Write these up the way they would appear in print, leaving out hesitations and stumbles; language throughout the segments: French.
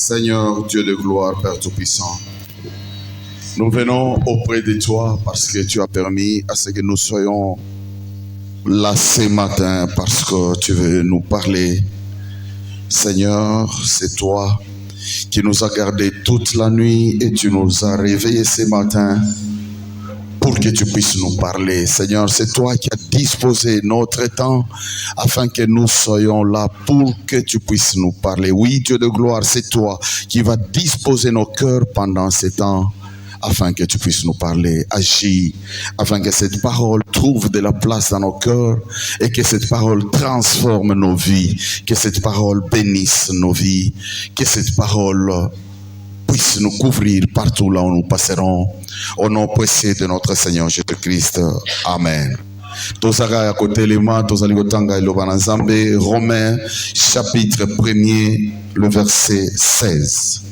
Seigneur, Dieu de gloire, Père Tout-Puissant, nous venons auprès de toi parce que tu as permis à ce que nous soyons là ce matin parce que tu veux nous parler. Seigneur, c'est toi qui nous as gardés toute la nuit et tu nous as réveillés ce matin pour que tu puisses nous parler. Seigneur, c'est toi qui as disposé notre temps afin que nous soyons là pour que tu puisses nous parler. Oui, Dieu de gloire, c'est toi qui vas disposer nos cœurs pendant ce temps afin que tu puisses nous parler. Agis afin que cette parole trouve de la place dans nos cœurs et que cette parole transforme nos vies, que cette parole bénisse nos vies, que cette parole puisse nous couvrir partout là où nous passerons. Au nom précieux de notre Seigneur Jésus-Christ. Amen. Tozaka à côté les mains, tozali kotanga eloba na Nzambe, Romains chapitre 1er, le verset 16.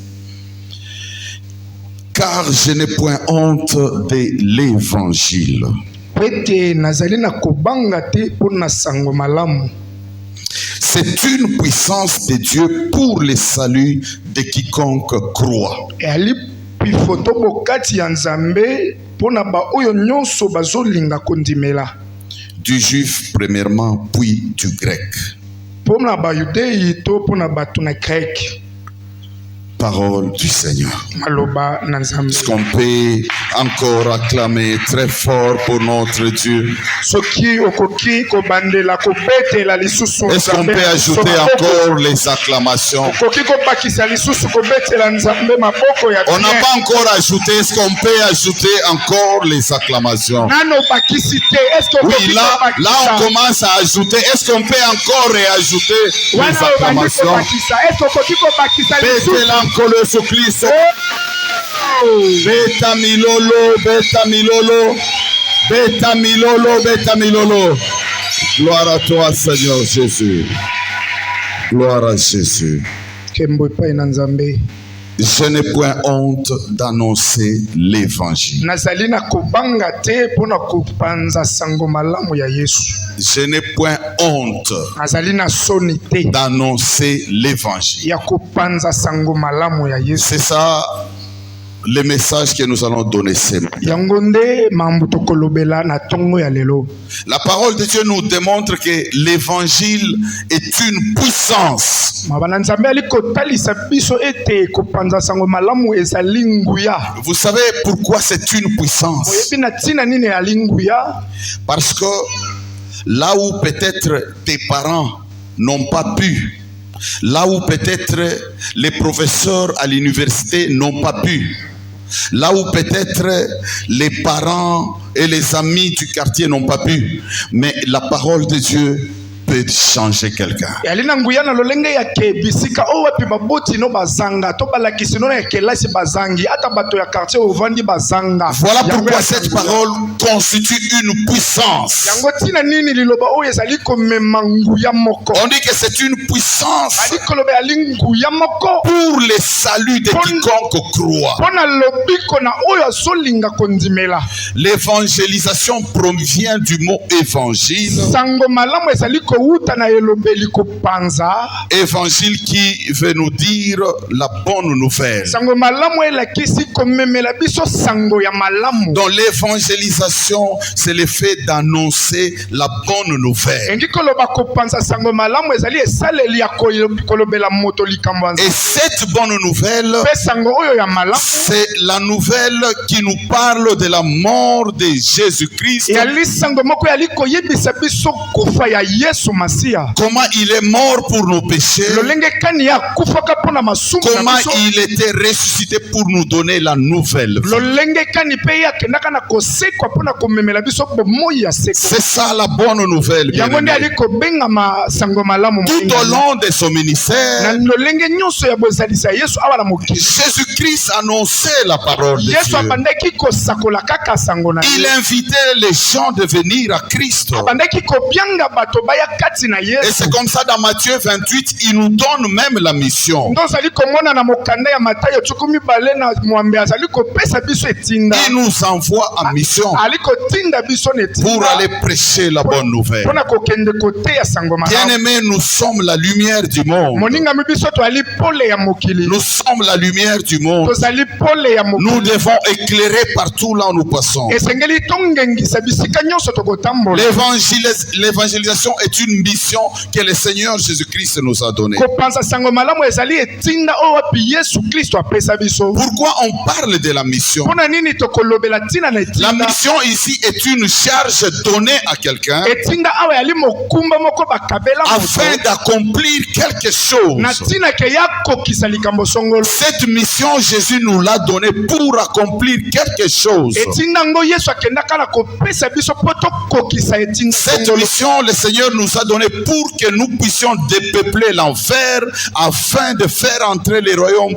Car je n'ai point honte de l'évangile. C'est une puissance de Dieu pour le salut de quiconque croit. Du juif premièrement, puis du grec. Parole du Seigneur. Est-ce qu'on peut encore acclamer très fort pour notre Dieu? Est-ce qu'on peut ajouter encore les acclamations? On n'a pas encore ajouté. Est-ce qu'on peut ajouter encore les acclamations? Oui, là on commence à ajouter. Est-ce qu'on peut encore réajouter les acclamations? Colo sur Christ. Beta milolo, beta milolo, beta milolo, beta milolo. Gloire à toi, Seigneur Jésus. Gloire à Jésus. Je n'ai point honte d'annoncer l'évangile. Je n'ai point honte d'annoncer l'évangile. C'est ça le message que nous allons donner ce matin. La parole de Dieu nous démontre que l'évangile est une puissance. Vous savez pourquoi c'est une puissance? Parce que là où peut-être tes parents n'ont pas pu, là où peut-être les professeurs à l'université n'ont pas pu, là où peut-être les parents et les amis du quartier n'ont pas pu, mais la parole de Dieu peut changer quelqu'un. Voilà pourquoi cette parole constitue une puissance. On dit que c'est une puissance pour le salut de quiconque croit. L'évangélisation provient du mot évangile. Évangile qui veut nous dire la bonne nouvelle. Dans l'évangélisation, c'est le fait d'annoncer la bonne nouvelle. Et cette bonne nouvelle, c'est la nouvelle qui nous parle de la mort de Jésus-Christ. Comment il est mort pour nos péchés. Comment il était ressuscité pour nous donner la nouvelle vie. C'est ça la bonne nouvelle. Tout au long de son ministère, Jésus-Christ annonçait la parole de Dieu. Il invitait les gens de venir à Christ. Et c'est comme ça dans Matthieu 28, il nous donne même la mission. Il nous envoie en mission pour aller prêcher la bonne nouvelle. Bien-aimés, nous sommes la lumière du monde. Nous sommes la lumière du monde. Nous devons éclairer partout là où nous passons. L'évangélisation est une mission que le Seigneur Jésus-Christ nous a donnée. Pourquoi on parle de la mission? La mission ici est une charge donnée à quelqu'un afin d'accomplir quelque chose. Cette mission, Jésus nous l'a donnée pour accomplir quelque chose. Cette mission, le Seigneur nous a donné pour que nous puissions dépeupler l'enfer afin de faire entrer les royaumes,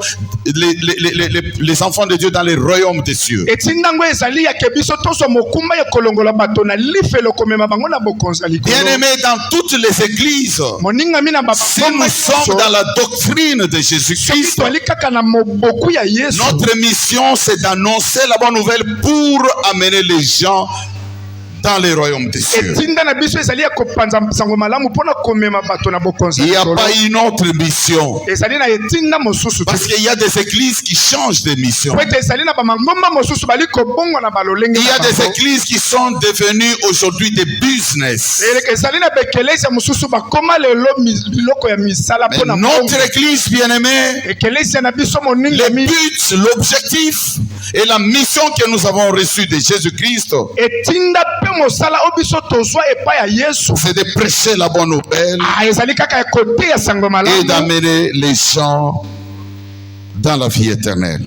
les enfants de Dieu dans les royaumes des cieux. Bien-aimés, dans toutes les églises, si nous sommes dans la doctrine de Jésus-Christ, notre mission c'est d'annoncer la bonne nouvelle pour amener les gens dans les royaumes des cieux. Il n'y a pas une autre mission. Parce qu'il y a des églises qui changent de mission. Il y a des églises qui sont devenues aujourd'hui des business. Mais notre église bien-aimée, le but, l'objectif et la mission que nous avons reçue de Jésus-Christ, c'est de prêcher la bonne nouvelle et d'amener les gens dans la vie éternelle.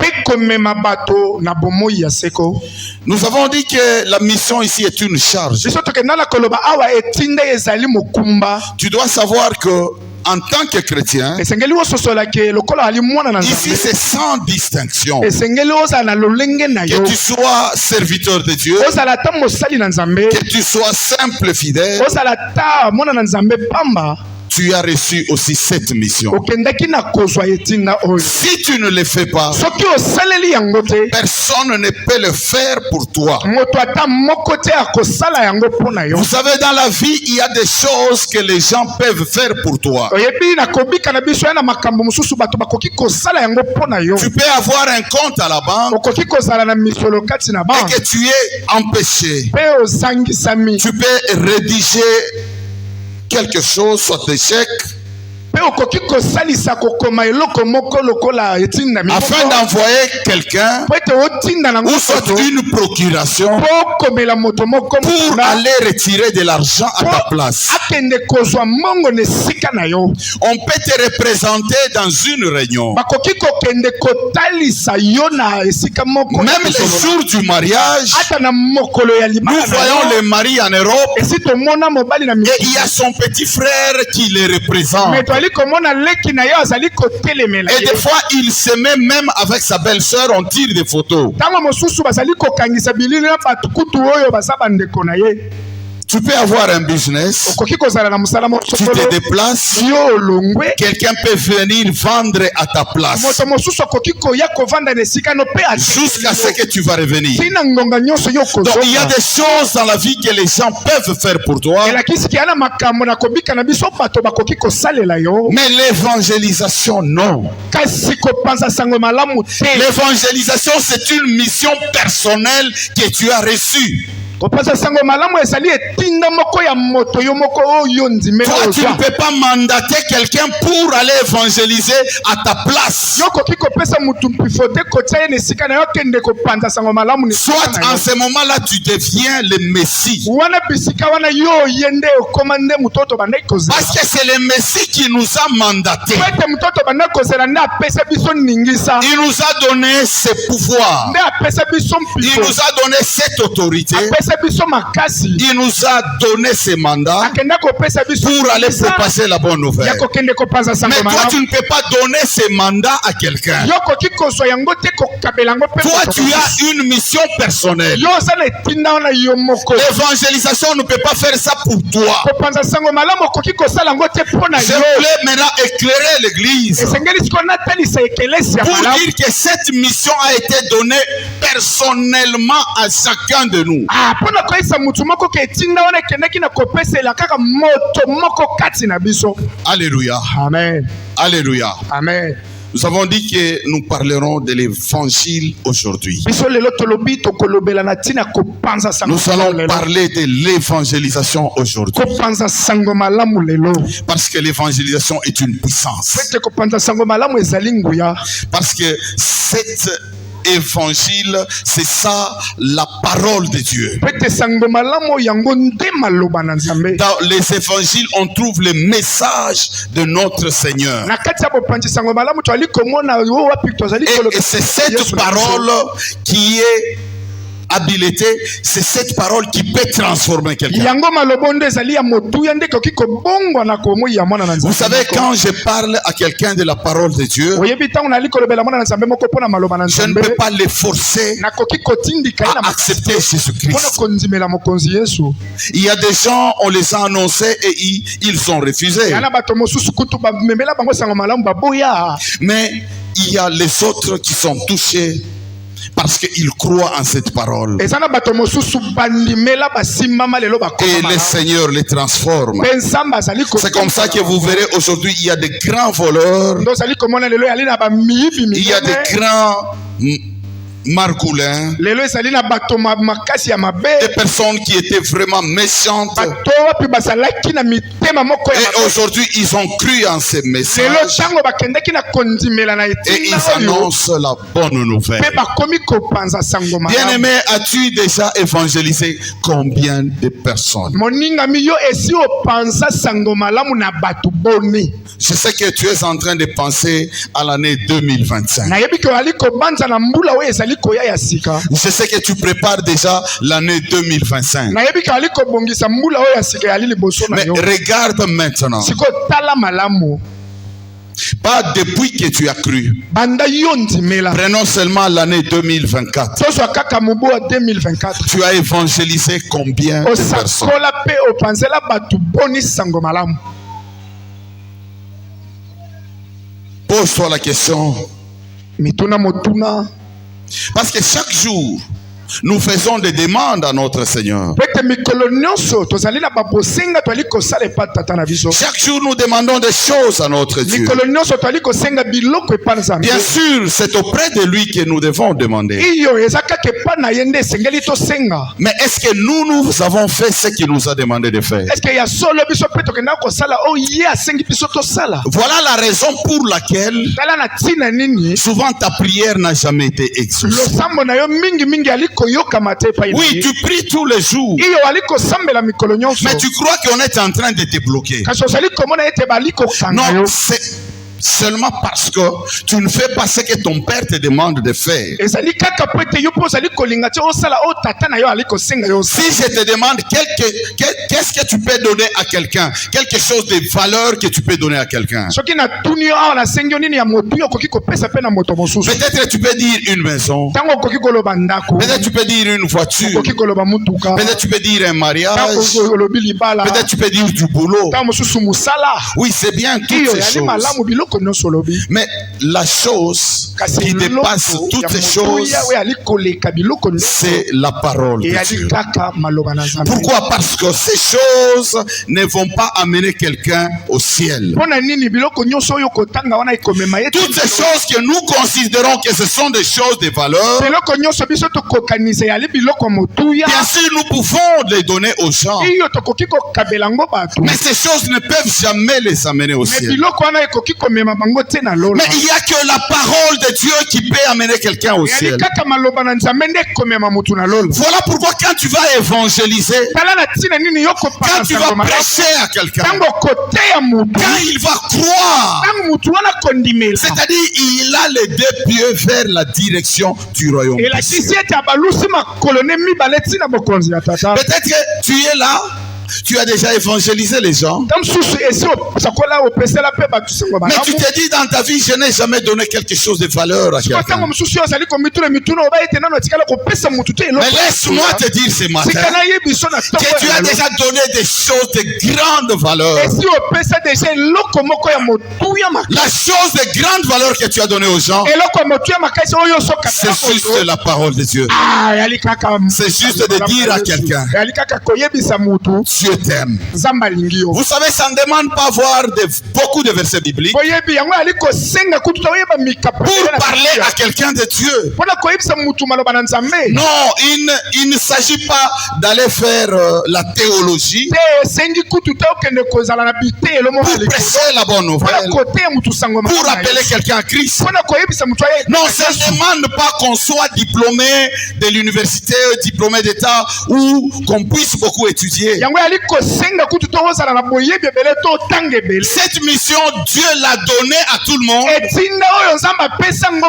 Nous avons dit que la mission ici est une charge. Tu dois savoir que en tant que chrétien, ici c'est sans distinction. Que tu sois serviteur de Dieu, que tu sois simple fidèle, tu as reçu aussi cette mission. Si tu ne le fais pas, personne ne peut le faire pour toi. Vous savez, dans la vie, il y a des choses que les gens peuvent faire pour toi. Tu peux avoir un compte à la banque et que tu es empêché. Tu peux rédiger quelque chose, soit des chèques, afin d'envoyer quelqu'un ou soit une procuration pour aller retirer de l'argent à ta place. On peut te représenter dans une réunion. Même le jour du mariage, nous voyons les maris en Europe et il y a son petit frère qui les représente. Et des fois, il se met même avec sa belle-sœur, on tire des photos. Tu peux avoir un business, tu te déplaces, quelqu'un peut venir vendre à ta place jusqu'à ce que tu vas revenir. Donc il y a des choses dans la vie que les gens peuvent faire pour toi, mais l'évangélisation non. L'évangélisation c'est une mission personnelle que tu as reçue. Toi, tu ne peux pas mandater quelqu'un pour aller évangéliser à ta place. Soit en ce moment-là, tu deviens le Messie. Parce que c'est le Messie qui nous a mandatés. Il nous a donné ce pouvoir. Il nous a donné cette autorité Il nous a donné ces mandats pour aller propasser la bonne nouvelle. Mais toi, tu ne peux pas donner ces mandats à quelqu'un. Toi, tu as une mission personnelle. L'évangélisation ne peut pas faire ça pour toi. Je voulais maintenant éclairer l'église pour dire que cette mission a été donnée personnellement à chacun de nous. Alléluia. Amen. Alléluia. Amen. Nous avons dit que nous parlerons de l'évangile aujourd'hui. Nous allons parler de l'évangélisation aujourd'hui. Parce que l'évangélisation est une puissance. Parce que cet évangile, c'est ça la parole de Dieu. Dans les évangiles, on trouve le message de notre Seigneur. Et c'est cette parole qui est habilité, c'est cette parole qui peut transformer quelqu'un. Vous savez, quand je parle à quelqu'un de la parole de Dieu, je ne peux pas les forcer à accepter Jésus-Christ. Il y a des gens, on les a annoncés et ils ont refusé. Mais il y a les autres qui sont touchés parce qu'ils croient en cette parole. Et le Seigneur les transforme. C'est comme ça que vous verrez aujourd'hui, il y a des grands voleurs. Il y a des grands margoulins. Des personnes qui étaient vraiment méchantes. Et aujourd'hui, ils ont cru en ces messages. Et ils annoncent la bonne nouvelle. Bien-aimé, as-tu déjà évangélisé combien de personnes? Je sais que tu es en train de penser à l'année 2025. Je sais que tu prépares déjà l'année 2025. Mais regarde maintenant. Pas depuis que tu as cru. Prenons seulement l'année 2024. Tu as évangélisé combien de personnes? Pose-toi la question. Parce que chaque jour, nous faisons des demandes à notre Seigneur. Chaque jour, nous demandons des choses à notre Dieu. Bien sûr, c'est auprès de lui que nous devons demander. Mais est-ce que nous avons fait ce qu'il nous a demandé de faire? Voilà la raison pour laquelle souvent ta prière n'a jamais été exaucée. Oui, tu pries tous les jours. Mais tu crois qu'on est en train de te bloquer. Non, c'est seulement parce que tu ne fais pas ce que ton père te demande de faire. Si je te demande qu'est-ce que tu peux donner à quelqu'un, quelque chose de valeur que tu peux donner à quelqu'un, peut-être tu peux dire une maison, peut-être tu peux dire une voiture, peut-être tu peux dire un mariage, peut-être tu peux dire du boulot. Oui, c'est bien toutes ces choses. Mais la chose qui dépasse toutes ces choses, c'est la parole de Dieu. Pourquoi? Parce que ces choses ne vont pas amener quelqu'un au ciel. Toutes ces choses que nous considérons que ce sont des choses de valeur, bien sûr nous pouvons les donner aux gens, mais ces choses ne peuvent jamais les amener au ciel. Mais il n'y a que la parole de Dieu qui peut amener quelqu'un au ciel. Voilà pourquoi quand tu vas évangéliser, quand tu vas prêcher à quelqu'un, quand il va croire, c'est-à-dire il a les deux pieds vers la direction du royaume. Peut-être que tu es là, tu as déjà évangélisé les gens. Mais tu te dis dans ta vie, je n'ai jamais donné quelque chose de valeur à quelqu'un. Mais laisse-moi te dire ce matin que tu as déjà donné des choses de grande valeur. La chose de grande valeur que tu as donnée aux gens, c'est juste la parole de Dieu. C'est juste de dire à quelqu'un, Dieu t'aime. Vous savez, ça ne demande pas avoir beaucoup de versets bibliques pour parler à quelqu'un de Dieu. Non, il ne s'agit pas d'aller faire la théologie pour prêcher la bonne nouvelle, pour appeler quelqu'un à Christ. Non, ça ne demande pas qu'on soit diplômé de l'université, diplômé d'État, ou qu'on puisse beaucoup étudier. Cette mission, Dieu l'a donnée à tout le monde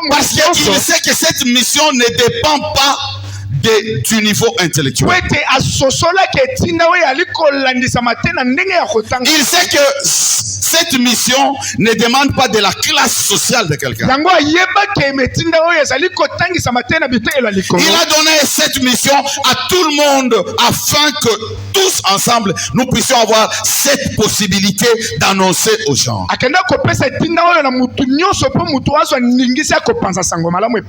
parce qu'il sait que cette mission ne dépend pas du niveau intellectuel. Il sait que cette mission ne demande pas de la classe sociale de quelqu'un. Il a donné cette mission à tout le monde afin que tous ensemble nous puissions avoir cette possibilité d'annoncer aux gens.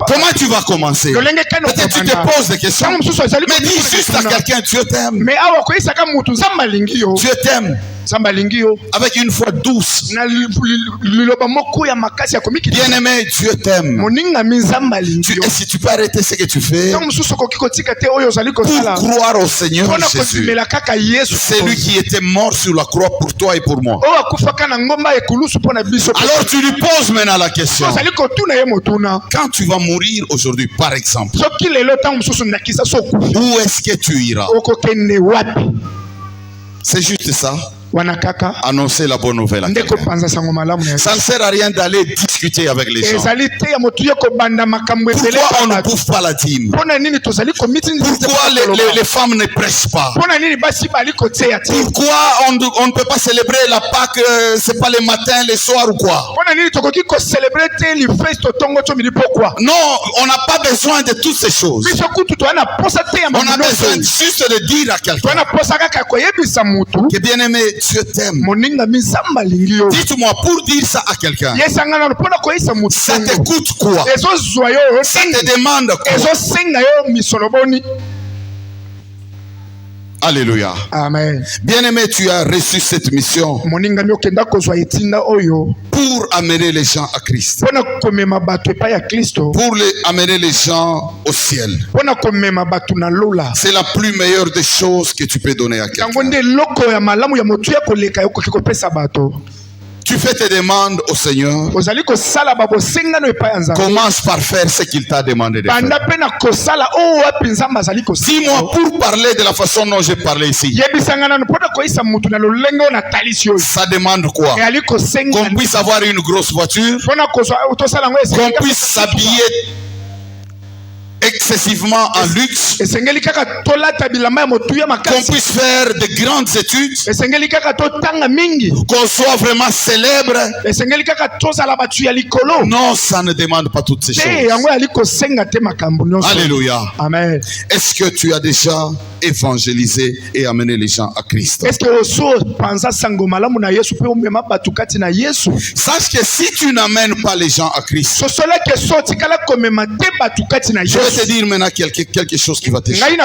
Comment tu vas commencer? Peut-être tu te poses des questions. Mais dis juste à quelqu'un, Dieu t'aime. Dieu t'aime. Avec une voix douce. Bien-aimé, Dieu t'aime. Et si tu peux arrêter ce que tu fais pour croire au Seigneur Jésus, c'est lui qui était mort sur la croix pour toi et pour moi. Alors tu lui poses maintenant la question. Quand tu vas mourir aujourd'hui, par exemple, où est-ce que tu iras? C'est juste ça. Annoncer la bonne nouvelle à quelqu'un. Ça ne sert à rien d'aller discuter avec les gens. Pourquoi on ne bouffe pas la dîme? Pourquoi les femmes ne prêchent pas? Pourquoi on ne peut pas célébrer la Pâque, c'est pas le matin, le soir ou quoi? Non, on n'a pas besoin de toutes ces choses. On a besoin juste de dire à quelqu'un que bien aimé, Dieu t'aime. Dites-moi, pour dire ça à quelqu'un, ça te coûte quoi? Ça te demande quoi? Alléluia. Amen. Bien-aimé, tu as reçu cette mission pour amener les gens à Christ, pour amener les gens au ciel. C'est la plus meilleure des choses que tu peux donner à quelqu'un. Tu fais tes demandes au Seigneur. Commence par faire ce qu'il t'a demandé de faire. Dis-moi, pour parler de la façon dont j'ai parlé ici, ça demande quoi? Qu'on puisse avoir une grosse voiture, qu'on puisse s'habiller excessivement en luxe, qu'on puisse faire de grandes études, qu'on soit vraiment célèbre. Non, ça ne demande pas toutes ces choses. Alléluia. Amen. Est-ce que tu as déjà évangélisé et amené les gens à Christ? Sache que si tu n'amènes pas les gens à Christ, je vais te dire maintenant quelque chose qui va te choquer.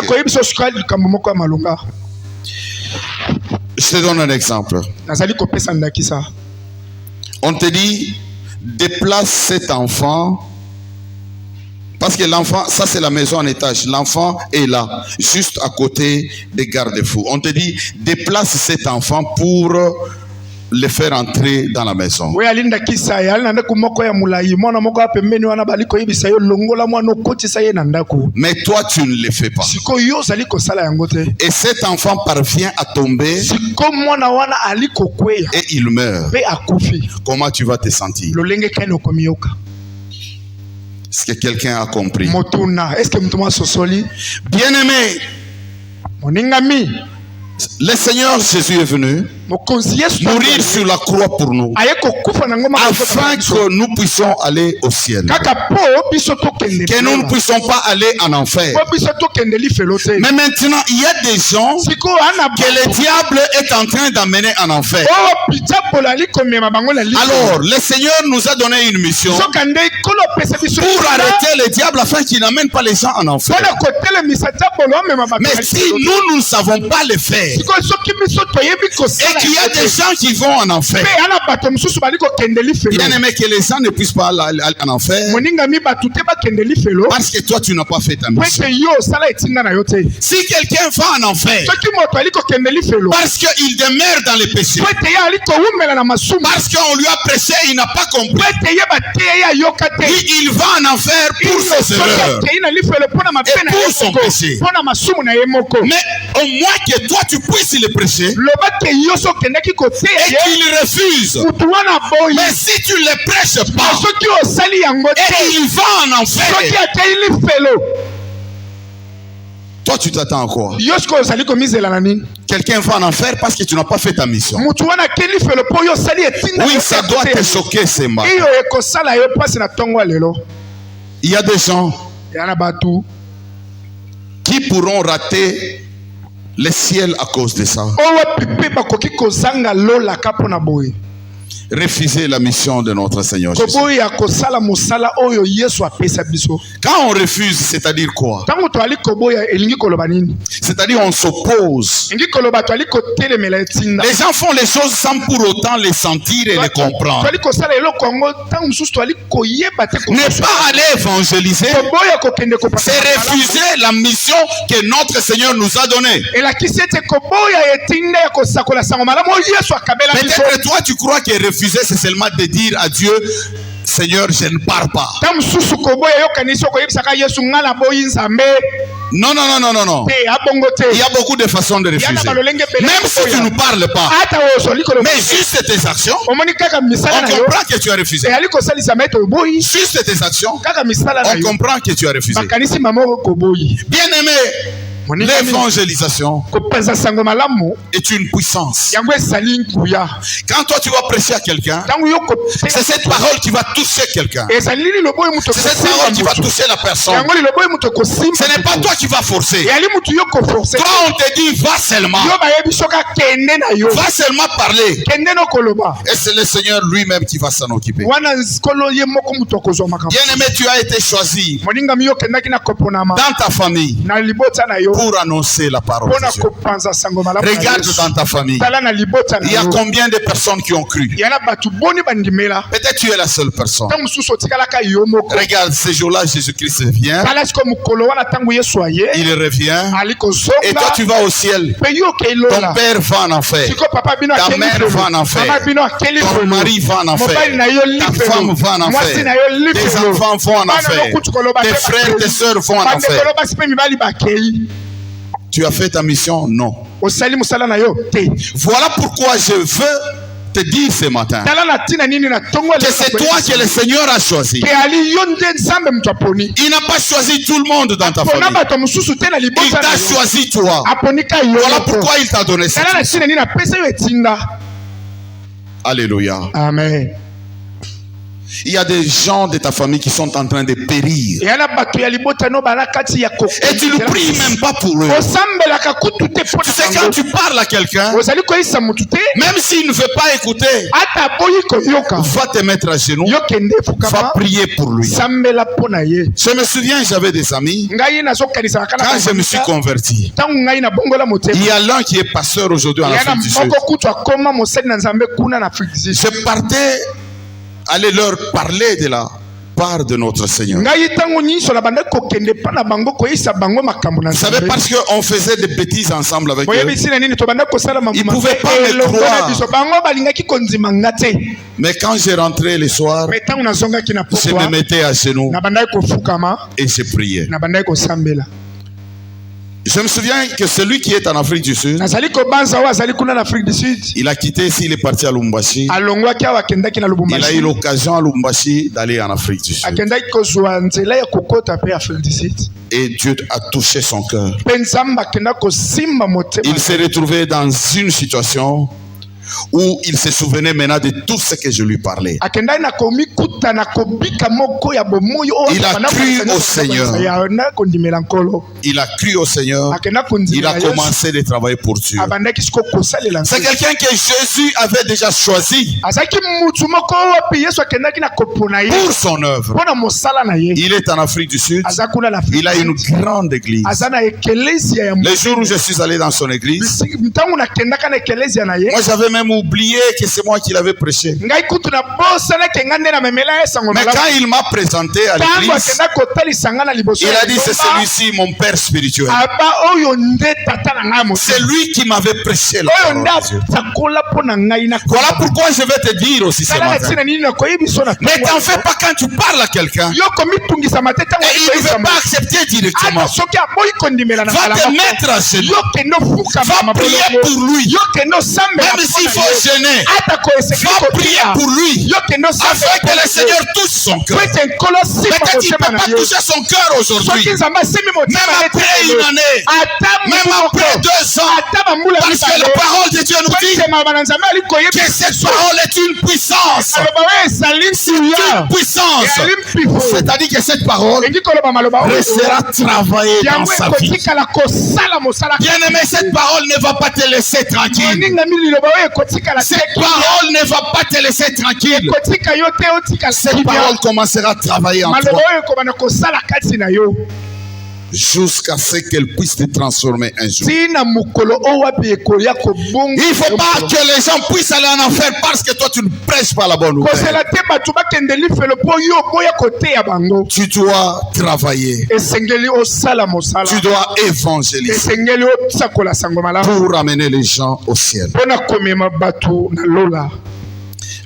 Je te donne un exemple. On te dit, déplace cet enfant, parce que l'enfant, ça c'est la maison en étage, l'enfant est là, juste à côté des garde-fous. On te dit, déplace cet enfant pour les faire entrer dans la maison. Mais toi, tu ne le fais pas. Et cet enfant parvient à tomber et il meurt. Comment tu vas te sentir? Est-ce que quelqu'un a compris? Bien-aimé, le Seigneur Jésus est venu mourir sur la croix pour nous, afin que nous puissions aller au ciel, que nous ne puissions pas aller en enfer. Mais maintenant, il y a des gens que le diable est en train d'amener en enfer. Alors, le Seigneur nous a donné une mission pour arrêter le diable afin qu'il n'amène pas les gens en enfer. Mais si nous ne savons pas le faire, et qu'il y a des gens qui vont en enfer, bien aimé, que les gens ne puissent pas aller en enfer, parce que toi tu n'as pas fait ta mission. Si quelqu'un va en enfer parce qu'il demeure dans le péché, parce qu'on lui a prêché, il n'a pas compris, il va en enfer pour ses erreurs et pour son péché. Mais au moins que toi tu puisses le prêcher et qu'il refuse. Mais si tu ne le prêches pas et qu'il va en enfer, toi tu t'attends à quoi? Quelqu'un va en enfer parce que tu n'as pas fait ta mission. Oui, ça doit te choquer, c'est mal. Il y a des gens qui pourront rater le ciel à cause de ça. Refuser la mission de notre Seigneur Jésus. Quand on refuse, c'est-à-dire quoi? C'est-à-dire on s'oppose. Les gens font les choses sans pour autant les sentir et les comprendre. Ne pas aller évangéliser, c'est refuser la mission que notre Seigneur nous a donnée. Peut-être toi tu crois que refuser c'est seulement de dire à Dieu, Seigneur, je ne pars pas. Non. Il y a beaucoup de façons de refuser. Même si tu ne parles pas, mais juste tes actions, on comprend que tu as refusé. Juste tes actions, on comprend que tu as refusé. Bien aimé, l'évangélisation est une puissance. Quand toi tu vas prêcher à quelqu'un, c'est cette parole qui va toucher quelqu'un. C'est cette parole qui va toucher la personne. Ce n'est pas toi qui vas forcer. Toi on te dit va seulement. Va seulement parler. Et c'est le Seigneur lui-même qui va s'en occuper. Bien aimé, tu as été choisi dans ta famille pour annoncer la parole de Dieu. Regarde dans ta famille, il y a combien de personnes qui ont cru? Peut-être tu es la seule personne. Regarde, ces jours-là, Jésus-Christ vient, il revient, et toi tu vas au ciel. Ton père va en enfer, ta mère va en enfer, ton mari va en enfer, ta femme va en enfer, tes enfants vont en enfer, tes frères, tes soeurs vont en enfer. Tu as fait ta mission? Non. Voilà pourquoi je veux te dire ce matin que c'est toi que le Seigneur a choisi. Il n'a pas choisi tout le monde dans ta famille. Il t'a choisi toi. Voilà pourquoi il t'a donné cette mission. Alléluia. Amen. Il y a des gens de ta famille qui sont en train de périr. Et tu ne pries même pas pour eux. Tu sais, quand tu parles à quelqu'un, même s'il ne veut pas écouter, va te mettre à genoux, va prier pour lui. Je me souviens, j'avais des amis, quand je me suis converti, il y a l'un qui est pasteur aujourd'hui en Afrique du Sud. Je partais aller leur parler de la part de notre Seigneur. Vous savez, parce qu'on faisait des bêtises ensemble avec eux, ils ne pouvaient pas me croire. Mais quand j'ai rentré le soir, je me mettais à genoux et je priais. Je me souviens que celui qui est en Afrique du Sud, il a quitté ici, il est parti à Lubumbashi. Il a eu l'occasion à Lubumbashi d'aller en Afrique du Sud. Et Dieu a touché son cœur. Il s'est retrouvé dans une situation où il se souvenait maintenant de tout ce que je lui parlais. Il a cru au Seigneur. Il a cru au Seigneur. Il a commencé de travailler pour Dieu. C'est quelqu'un que Jésus avait déjà choisi pour son œuvre. Il est en Afrique du Sud. Il a une grande église. Les jours où je suis allé dans son église, moi j'avais même oublié que c'est moi qui l'avais prêché. Mais quand il m'a présenté à l'église, il a dit c'est celui-ci mon père spirituel. C'est lui qui m'avait prêché la parole de Dieu. Voilà pourquoi je vais te dire aussi ce matin. Ne t'en fais pas quand tu parles à quelqu'un et il ne veut pas accepter directement. Va te mettre à genoux. Va prier pour lui. Même s'il faut gêner, va prier pour lui afin que le Seigneur touche son cœur. Peut-être qu'il ne peut pas toucher son cœur aujourd'hui, même après une année, même après 2 ans, parce que la parole de Dieu nous dit que cette parole est une puissance. C'est une puissance. C'est-à-dire que cette parole restera travailler dans sa vie. Bien-aimé, cette parole ne va pas te laisser tranquille. Cette parole ne va pas te laisser tranquille. Cette parole commencera à travailler en toi jusqu'à ce qu'elle puisse te transformer un jour. Il ne faut pas que les gens puissent aller en enfer parce que toi tu ne prêches pas la bonne nouvelle. Tu dois travailler. Tu dois évangéliser pour amener les gens au ciel.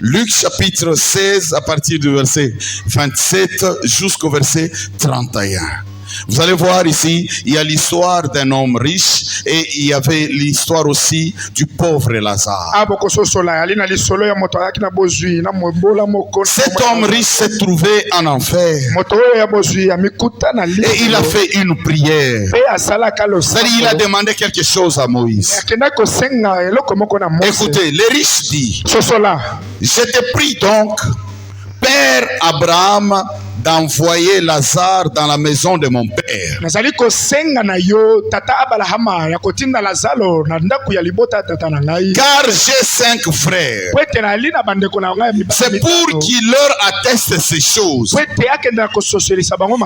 Luc chapitre 16 à partir du verset 27 jusqu'au verset 31. Vous allez voir ici, il y a l'histoire d'un homme riche et il y avait l'histoire aussi du pauvre Lazare. Cet homme riche s'est trouvé en enfer et il a fait une prière. C'est-à-dire, il a demandé quelque chose à Moïse. Écoutez, le riche dit: je te prie donc, Père Abraham, d'envoyer Lazare dans la maison de mon père. Car j'ai 5 frères. C'est pour qu'il leur atteste ces choses,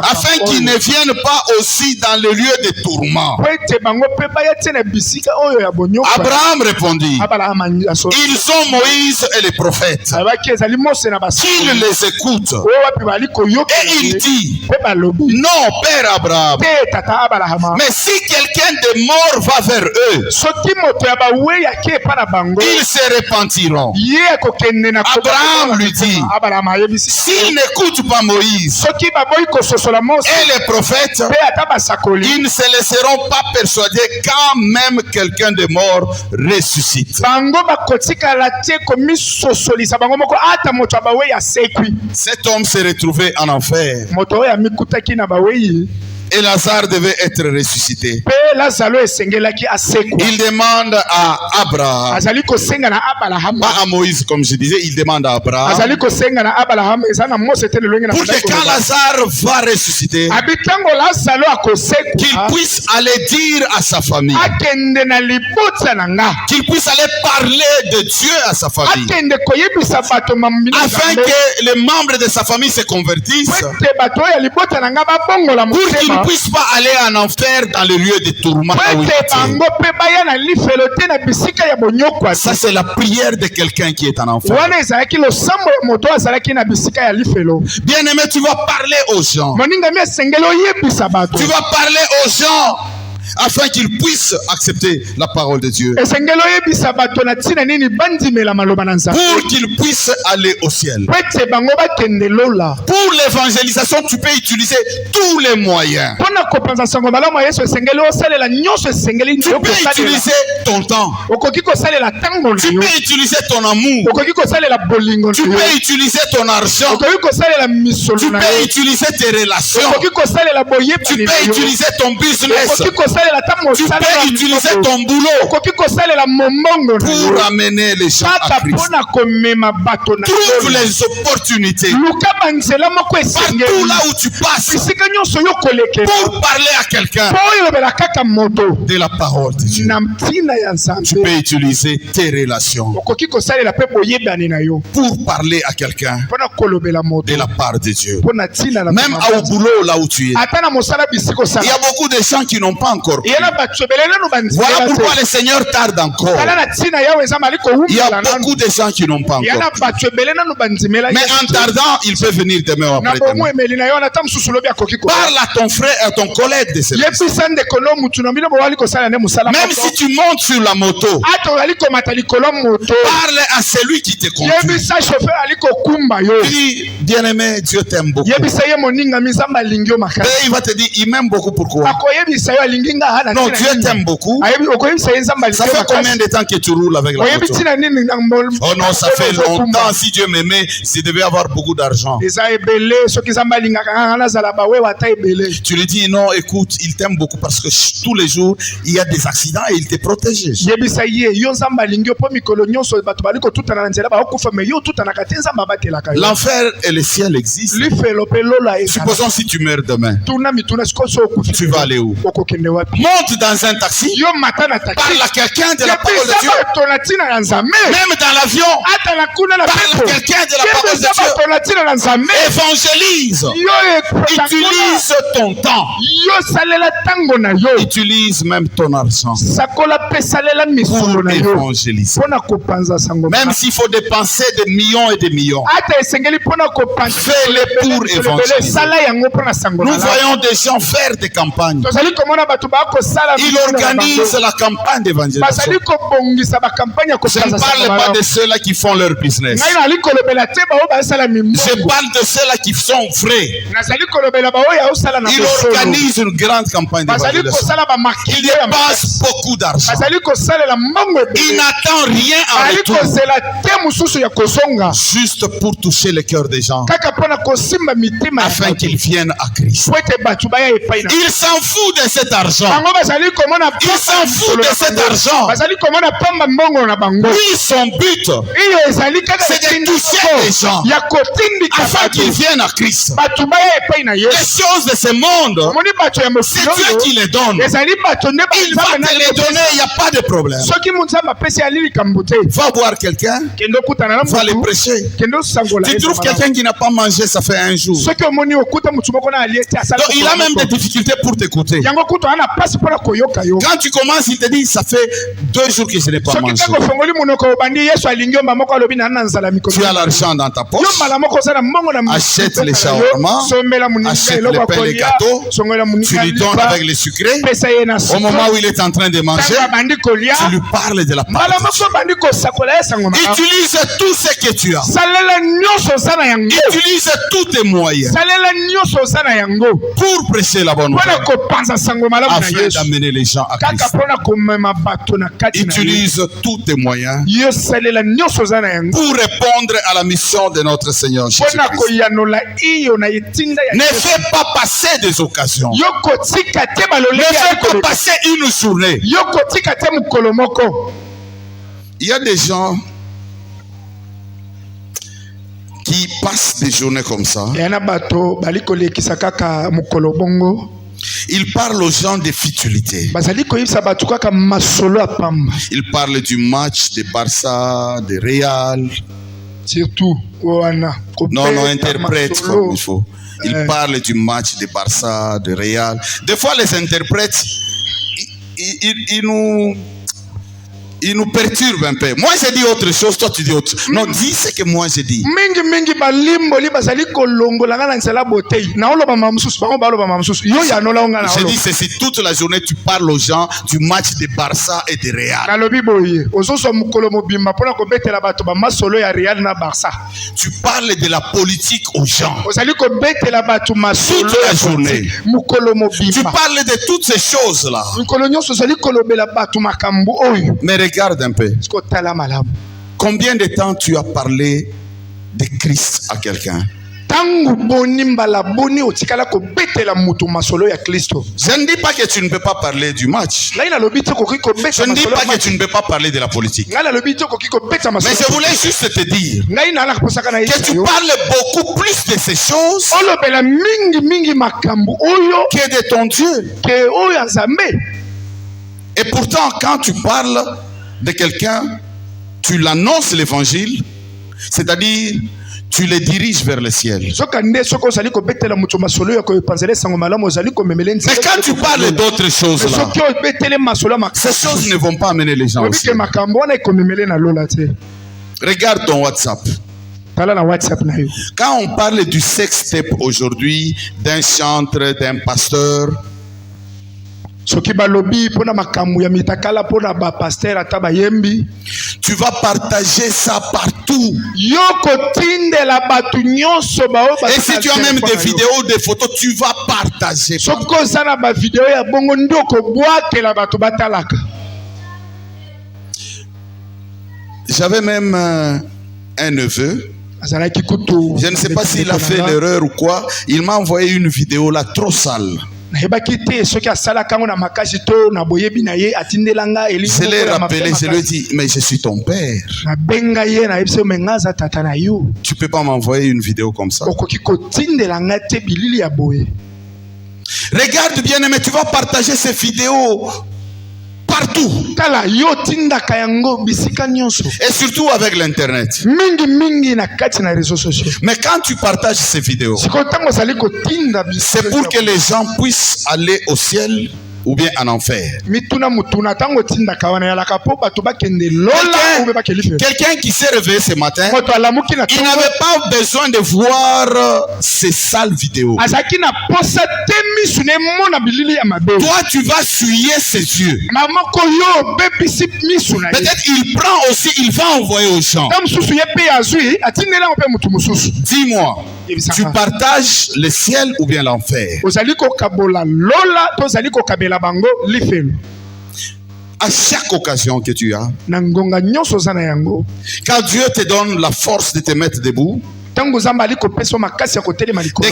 afin qu'ils ne viennent pas aussi dans le lieu de tourment. Abraham répondit: ils ont Moïse et les prophètes, qu'ils les écoutent. Et il dit: non, Père Abraham, mais si quelqu'un de mort va vers eux, ils se repentiront. Abraham lui dit: s'ils n'écoutent pas Moïse et les prophètes, ils ne se laisseront pas persuader quand même quelqu'un de mort ressuscite. Cet homme s'est retrouvé en enfer. Et Lazare devait être ressuscité. Il demande à Abraham, pas à Moïse comme je disais, il demande à Abraham pour que quand Lazare va ressusciter, qu'il puisse aller dire à sa famille, qu'il puisse aller parler de Dieu à sa famille, afin que les membres de sa famille se convertissent, pour qu'ils ne puissent pas aller en enfer dans le lieu de tourment. Ça, c'est la prière de quelqu'un qui est en enfer. Bien-aimé, tu vas parler aux gens. Tu vas parler aux gens afin qu'ils puissent accepter la parole de Dieu. Pour qu'ils puissent aller au ciel. Pour l'évangélisation, tu peux utiliser tous les moyens. Tu peux utiliser ton temps. Tu peux utiliser ton amour. Tu peux utiliser ton argent. Tu peux utiliser tes relations. Tu peux utiliser ton business. Tu peux utiliser ton boulot pour amener les gens à Christ. Trouve les opportunités partout là où tu passes pour parler à quelqu'un de la parole de Dieu. Tu peux utiliser tes relations pour parler à quelqu'un de la part de Dieu. Même au boulot là où tu es, il y a beaucoup de gens qui n'ont pas encore. Voilà pourquoi le Seigneur tarde encore. Il y a beaucoup de gens qui n'ont pas encore. Mais en tardant, il peut venir demain ou après-demain. Parle à ton frère et à ton collègue de ces choses. Même si tu montes sur la moto, parle à celui qui te conduit. Dis, bien-aimé, Dieu t'aime beaucoup. Et il va te dire, il m'aime beaucoup, pourquoi? Non, Dieu t'aime beaucoup. Ça fait combien de temps que tu roules avec la moto? Oh non, ça fait longtemps. Si Dieu m'aimait, il devait avoir beaucoup d'argent. Tu lui dis, non, écoute, il t'aime beaucoup parce que tous les jours, il y a des accidents et il te protège. L'enfer et le ciel existent. Supposons si tu meurs demain, tu vas aller où? Monte dans un taxi, parle à quelqu'un de la parole de Dieu. Même dans l'avion, parle à quelqu'un de la parole de Dieu. Évangélise. Utilise ton temps. Utilise même ton argent pour évangéliser. Même s'il faut dépenser des millions et des millions, fais-le pour évangéliser. Nous voyons des gens faire des campagnes. Ils organisent la campagne d'évangélisation. Je ne parle pas de ceux-là qui font leur business. Je parle de ceux-là qui sont vrais. Ils organisent une grande campagne d'évangélisation. Ils dépensent beaucoup d'argent. Ils n'attendent rien en retour. Juste pour toucher le cœur des gens afin qu'ils viennent à Christ. Ils s'en foutent de cet argent. Il s'en fout de cet argent. Lui, son but, c'est de toucher les gens afin qu'ils viennent à Christ. Les choses de ce monde, c'est Dieu qui les donne. Il va te les donner, il n'y a pas de problème. Va voir quelqu'un, va les prêcher. Tu trouves quelqu'un qui n'a pas mangé, ça fait un jour. Donc, il a même des difficultés pour t'écouter. Quand tu commences, il te dit, ça fait 2 jours que je n'ai pas mangé. Tu as l'argent dans ta poche, achète les shawarma, achète le pain et les gâteaux, tu lui donnes avec les sucrés. Au moment où il est en train de manger, tu lui parles de la parole. Utilise tout ce que tu as. Utilise tous tes moyens pour prêcher la bonne nouvelle afin d'amener les gens à Christ. Utilise tous tes moyens pour répondre à la mission de notre Seigneur Jésus-Christ. Ne fais pas passer des occasions. Ne fais pas passer une journée. Il y a des gens qui passent des journées comme ça. Il parle aux gens de futilité. Il parle du match de Barça, de Real. Surtout, non, interprète comme il faut. Il parle du match de Barça, de Real. Des fois, les interprètes, ils nous perturbent un peu. Moi, j'ai dit autre chose, toi, tu dis autre chose. Non, dis ce que moi, j'ai dit. J'ai dit ceci, toute la journée, tu parles aux gens du match de Barça et de Real. Tu parles de la politique aux gens. Toute la journée. Tu parles de toutes ces choses-là. Mais regarde un peu. Combien de temps tu as parlé de Christ à quelqu'un? Je ne dis pas que tu ne peux pas parler du match. Je ne dis pas que tu ne peux pas parler de la politique. Mais je voulais juste te dire que tu parles beaucoup plus de ces choses que de ton Dieu. Et pourtant, quand tu parles de quelqu'un, tu l'annonces l'évangile, c'est-à-dire tu les diriges vers le ciel. Mais quand tu parles d'autres choses là, ces choses ne vont pas amener les gens au ciel. Regarde ton WhatsApp. Quand on parle du sextape aujourd'hui, d'un chanteur, d'un pasteur, tu vas partager ça partout. Et si tu as même des vidéos, des photos, tu vas partager. J'avais même un neveu. Je ne sais pas s'il a fait l'erreur ou quoi. Il m'a envoyé une vidéo là trop sale. Je l'ai rappelé, je lui ai dit, mais je suis ton père. Tu ne peux pas m'envoyer une vidéo comme ça. Regarde bien, mais tu vas partager ces vidéos partout. Et surtout avec l'internet. Mais quand tu partages ces vidéos, c'est pour que les gens puissent aller au ciel ou bien en enfer. Quelqu'un qui s'est réveillé ce matin, il n'avait pas besoin de voir ces sales vidéos. Toi, tu vas suyer ses yeux. Peut-être il prend aussi, il va envoyer aux gens. Dis-moi, tu partages le ciel ou bien l'enfer? À chaque occasion que tu as, quand Dieu te donne la force de te mettre debout, de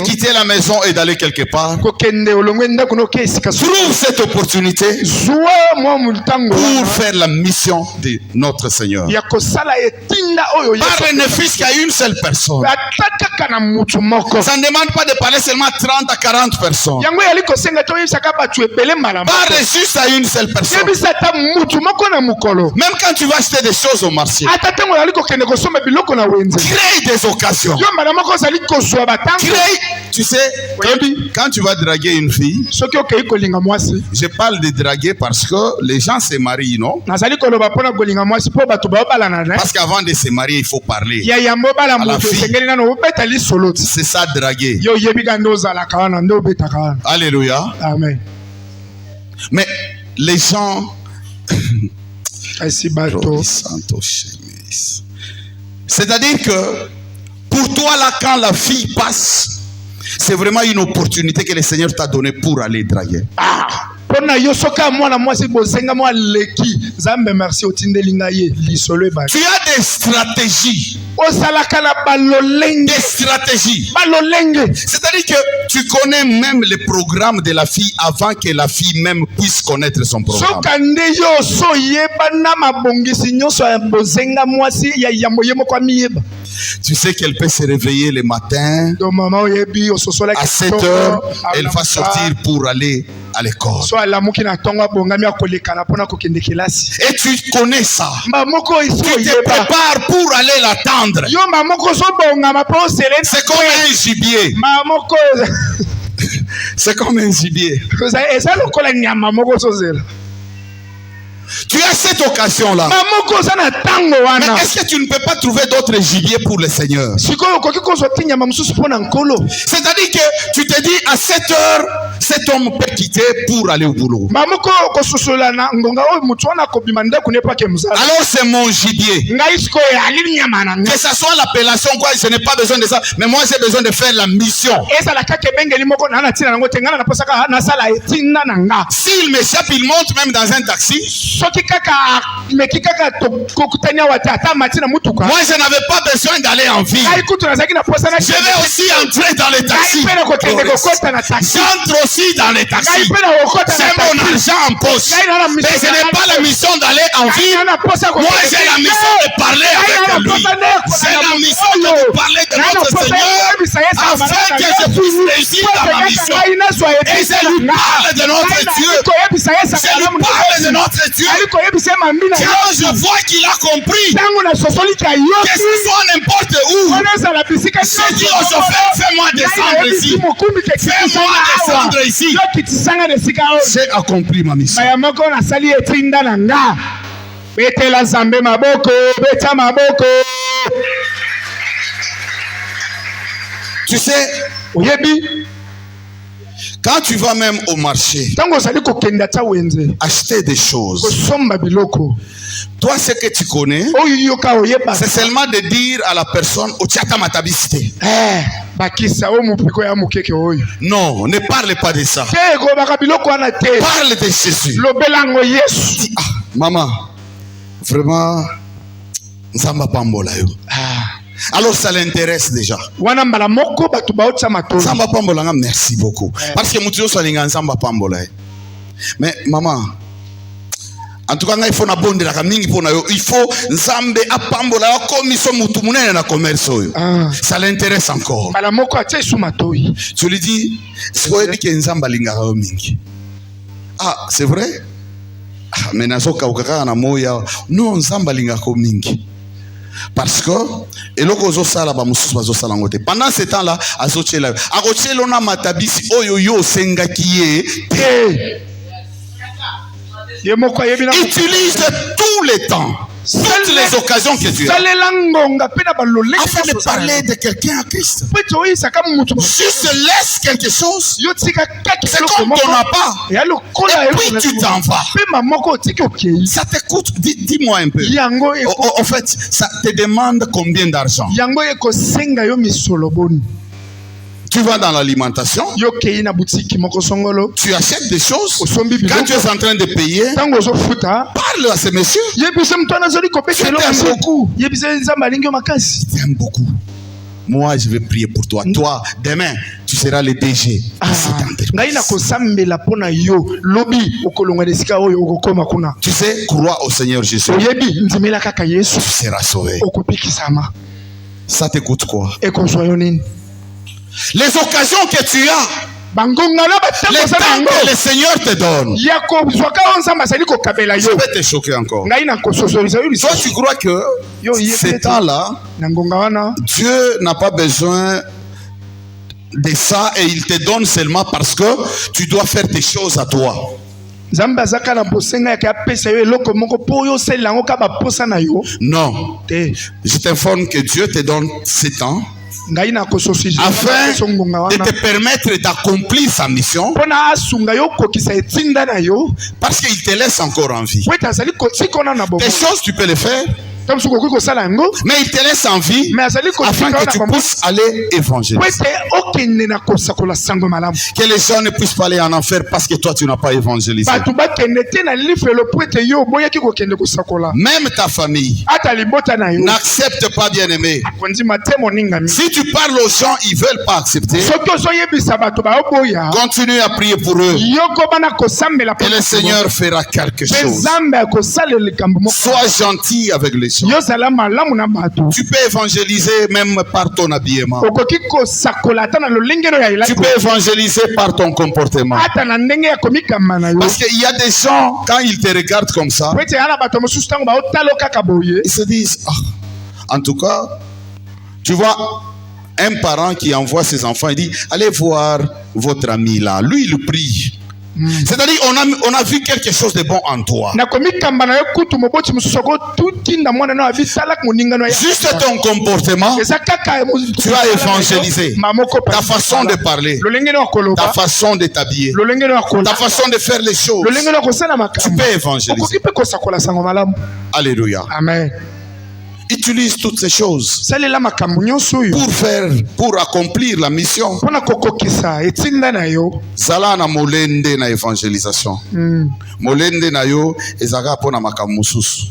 quitter la maison et d'aller quelque part, trouve cette opportunité pour faire la mission de notre Seigneur. Parle ne fût-ce qu'à une seule personne. Ça ne demande pas de parler seulement 30 à 40 personnes. Parle juste à une seule personne. Même quand tu vas acheter des choses au marché, crée des occasions. Tu sais, quand tu vas draguer une fille, je parle de draguer parce que les gens se marient, non? Parce qu'avant de se marier, il faut parler à la fille. C'est ça, draguer. Alléluia. Amen. Mais les gens... C'est-à-dire que pour toi, là, quand la fille passe, c'est vraiment une opportunité que le Seigneur t'a donnée pour aller draguer. Tu as des stratégies. Des stratégies. C'est-à-dire que tu connais même le programme de la fille avant que la fille même puisse connaître son programme. Tu sais qu'elle peut se réveiller le matin. À 7 heures, elle va sortir pour aller à l'école. Et tu connais ça. Tu te prépares pour aller l'attendre. C'est comme un gibier. C'est comme un gibier. Tu as cette occasion-là. Mais est-ce que tu ne peux pas trouver d'autres gibiers pour le Seigneur? C'est-à-dire que tu te dis à 7 heures, cet homme peut quitter pour aller au boulot. Alors c'est mon gibier. Que ça soit l'appellation, quoi, je n'ai pas besoin de ça. Mais moi j'ai besoin de faire la mission. S'il m'échappe, il monte même dans un taxi. Moi, je n'avais pas besoin d'aller en ville. Je vais aussi entrer dans les taxis. J'entre aussi dans les taxis. C'est mon argent en poche. Mais je n'ai pas la mission d'aller en ville. Moi, j'ai la mission de parler avec lui. J'ai la mission de parler de notre Seigneur afin que je puisse réussir dans ma mission. Et je lui parle de notre Dieu. Je lui parle de notre Dieu. Quand je vois qu'il a compris que ce soit n'importe où, je dis au chauffeur, fais-moi descendre ici. Fais-moi descendre ici. J'ai accompli ma mission. Tu sais, quand tu vas même au marché, acheter des choses, toi ce que tu connais, c'est seulement de dire à la personne, non, ne parle pas de ça. Parle de Jésus. Ah, maman, vraiment, alors ça l'intéresse déjà. Merci beaucoup. Parce que mais maman, en tout cas, il faut il faut Nzambe apambola comme ils sont mutumunene na commerce. Ça l'intéresse encore. Tu lui dis, c'est quoi que Nzamba lingara mingi. Ah, c'est vrai? Ah, mais nazoka ukaka na moya, non Nzamba lingara mingi. Parce que pendant ce temps-là, on a matabisi oyoyo sengakiye. Utilise tous les temps, toutes les occasions que tu as, afin de parler de quelqu'un à Christ. Juste laisse quelque chose. C'est comme ton appart. Et puis tu t'en vas. Ça te coûte, dis-moi un peu. En fait, ça te demande combien d'argent? Tu vas dans l'alimentation, tu achètes des choses. Quand tu es en train de payer, parle à ces messieurs. Tu t'aimes beaucoup. Moi, je vais prier pour toi. Toi, demain, tu seras le DG de cette entreprise. Tu sais, crois au Seigneur Jésus. Tu seras sauvé. Ça te coûte quoi? Les occasions que tu as, les temps que le Seigneur te donne, je vais te choquer encore. Toi, tu crois que ces temps-là, Dieu n'a pas besoin de ça et il te donne seulement parce que tu dois faire des choses à toi. Non, je t'informe que Dieu te donne ces temps afin de te permettre d'accomplir sa mission, parce qu'il te laisse encore en vie. Des choses tu peux les faire, mais il te laisse en vie afin que tu puisses aller évangéliser. Que les gens ne puissent pas aller en enfer parce que toi tu n'as pas évangélisé. Même ta famille n'accepte pas, bien aimé. Si tu parles aux gens, ils ne veulent pas accepter. Continue à prier pour eux et le Seigneur fera quelque chose. Sois gentil avec les gens. Tu peux évangéliser même par ton habillement. Tu peux évangéliser par ton comportement. Parce qu'il y a des gens, quand ils te regardent comme ça, ils se disent, ah, en tout cas, tu vois, un parent qui envoie ses enfants, il dit, allez voir votre ami là. Lui, il prie. C'est-à-dire, on a vu quelque chose de bon en toi. Juste ton comportement, tu as évangélisé. Ta façon de parler, ta façon de t'habiller, ta façon de faire les choses, tu peux évangéliser. Alléluia. Amen. Utilise toutes ces choses pour accomplir la mission. Zala na molende na évangélisation. Molende na yo ezaka pona makamususu.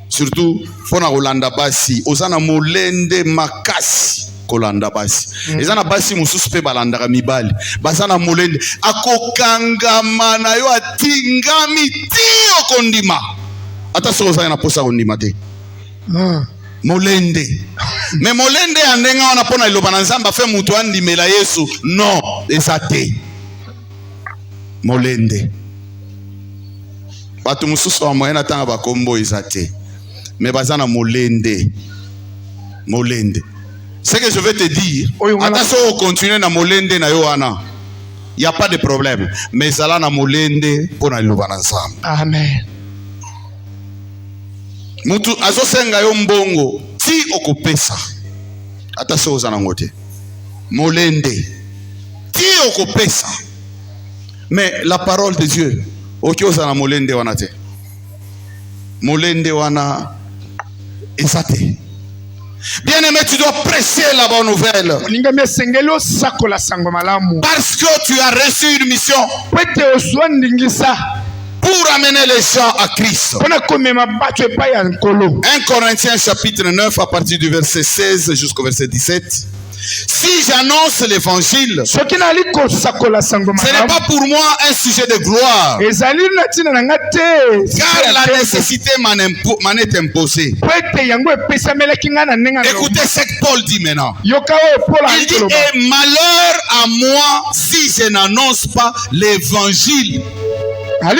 Surtout pona kolanda basi, ozana molende makasi kolanda basi. Ezana basi mususu pe balanda mibali. Basana molende akokangama na yo atingami tio kondima. Ata so ozana posa kondima te. Molende. Mais molende andenga wana pona iloba na nzamba fe mutu andimela Yesu. Non, ezate. Molende. Batu mususu wa moyena tanga bakombo ezate. Mais bazana molende. Molende. Ce que je vais te dire, attention au continuer na molende na yo wana. Il y a pas de problème. Mais zala na molende pona iloba na nzamba. Amen. Mutu azosenga yo mbongo ti okopesa ata so ozana ngote molende ti okopesa, mais la parole de Dieu oki ozana molende wana te, molende wana ezate. Bien-aimé, tu dois presser la bonne nouvelle parce que tu as reçu une mission pour amener les gens à Christ. 1 Corinthiens chapitre 9 à partir du verset 16 jusqu'au verset 17. Si j'annonce l'évangile, ce n'est pas pour moi un sujet de gloire, car la nécessité m'en est imposée. Écoutez ce que Paul dit maintenant. Il dit, et malheur à moi si je n'annonce pas l'évangile. Je le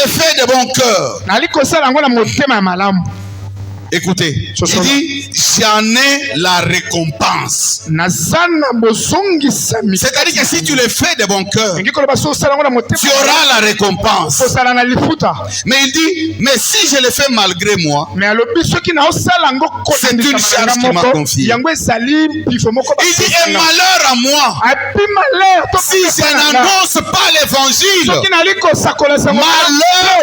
fais de bon cœur. Écoutez, il dit, j'en ai la récompense. C'est-à-dire que si tu le fais de bon cœur, tu auras la récompense. Mais il dit, mais si je le fais malgré moi, c'est une charge qui m'a confiée. Il dit, et malheur à moi si je n'annonce pas l'évangile. Malheur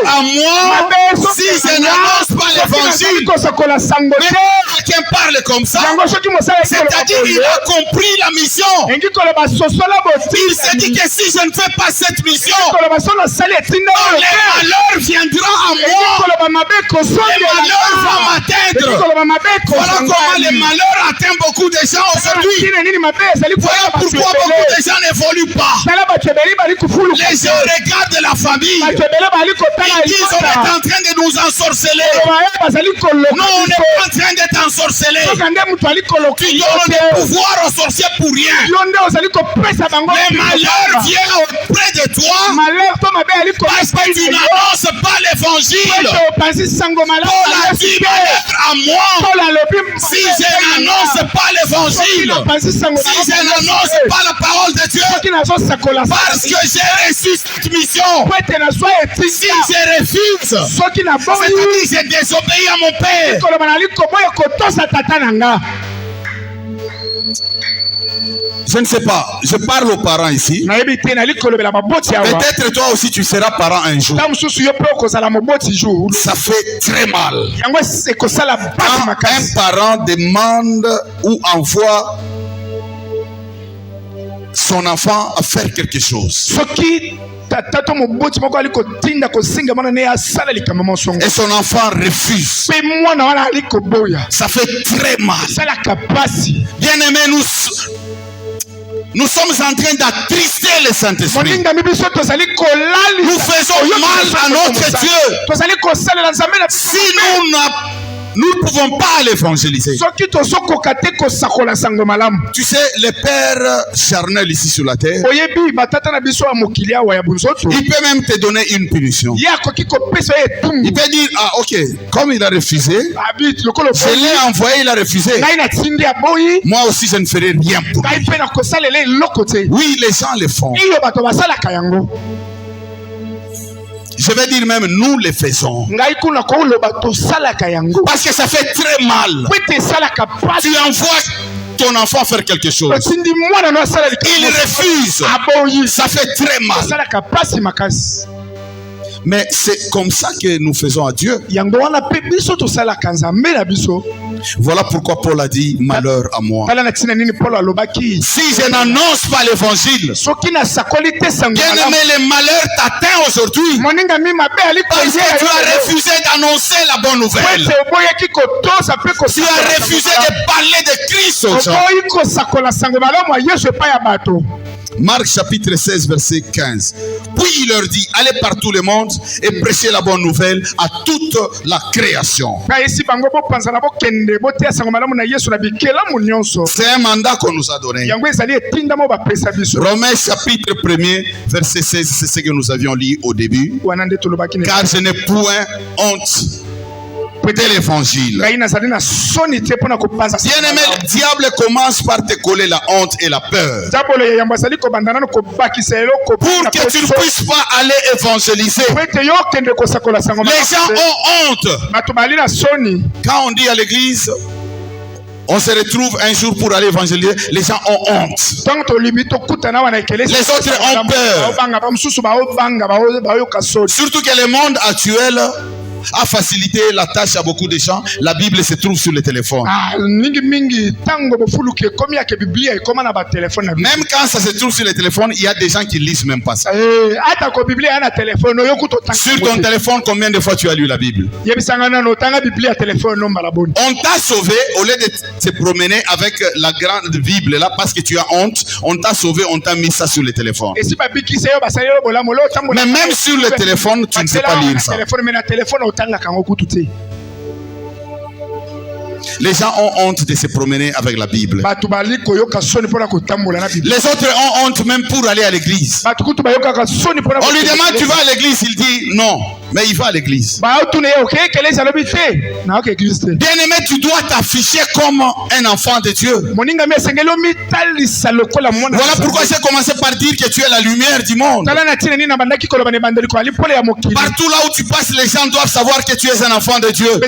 à moi si je n'annonce pas l'évangile. Mais quelqu'un parle comme ça, c'est-à-dire qu'il a compris la mission. Il se dit que si je ne fais pas cette mission, le malheur viendra à moi. Le malheur va m'atteindre. Voilà comment le malheur atteint beaucoup de gens aujourd'hui. Voilà pourquoi beaucoup de gens n'évoluent pas. Les gens regardent la famille. Ils disent on est en train de nous ensorceler. Non, on n'est pas en train d'être ensorcelé. Tu donnes le pouvoir aux sorciers pour rien. Le malheur vient auprès de toi parce que tu n'annonces pas l'évangile. Paul a dit, malheur à moi si je n'annonce pas l'évangile, si je n'annonce pas la parole de Dieu, parce que j'ai reçu cette mission. Si je refuse, c'est-à-dire que j'ai désobéi à mon Père. Je ne sais pas, je parle aux parents ici. Peut-être toi aussi tu seras parent un jour. Ça fait très mal. Quand un parent demande ou envoie son enfant à faire quelque chose, et son enfant refuse, ça fait très mal. Bien aimé, Nous sommes en train d'attrister le Saint-Esprit. Nous faisons mal à notre Dieu. Si nous ne pouvons pas l'évangéliser. Tu sais, les pères charnels ici sur la terre, il peut même te donner une punition. Il peut dire, ah ok, comme il a refusé, je l'ai envoyé, il a refusé. Moi aussi, je ne ferai rien pour lui. Oui, les gens le font. Je vais dire même, nous le faisons. Parce que ça fait très mal. Tu envoies ton enfant faire quelque chose. Il refuse. Ça fait très mal. Mais c'est comme ça que nous faisons à Dieu. Voilà pourquoi Paul a dit malheur à moi. Si je n'annonce pas l'évangile, bien aimé, le malheur t'atteint aujourd'hui. Parce que tu as refusé d'annoncer la bonne nouvelle. Tu as refusé de parler de Christ aux gens. Marc chapitre 16 verset 15. Puis il leur dit, allez par tout le monde et prêchez la bonne nouvelle à toute la création. C'est un mandat qu'on nous a donné. Romains chapitre 1er verset 16, c'est ce que nous avions lu au début. Car je n'ai point honte de l'évangile. Bien aimé, le diable commence par te coller la honte et la peur pour que tu ne puisses pas aller évangéliser. Les gens ont honte. Quand on dit à l'église, on se retrouve un jour pour aller évangéliser, les gens ont honte. Les autres ont peur. Surtout que le monde actuel a facilité la tâche à beaucoup de gens. La Bible se trouve sur le téléphone. Même quand ça se trouve sur le téléphone, il y a des gens qui lisent même pas ça. Sur ton téléphone, combien de fois tu as lu la Bible? On t'a sauvé au lieu de te promener avec la grande Bible là parce que tu as honte. On t'a sauvé, on t'a mis ça sur le téléphone. Mais même sur le téléphone, tu ne sais pas lire ça. Les gens ont honte de se promener avec la Bible. Les autres ont honte même pour aller à l'église. On lui demande, tu vas à l'église? Il dit non, mais il va à l'église. Bien aimé, tu dois t'afficher comme un enfant de Dieu. Voilà pourquoi j'ai commencé par dire que tu es la lumière du monde. Partout là où tu passes, les gens doivent savoir que tu es un enfant de Dieu.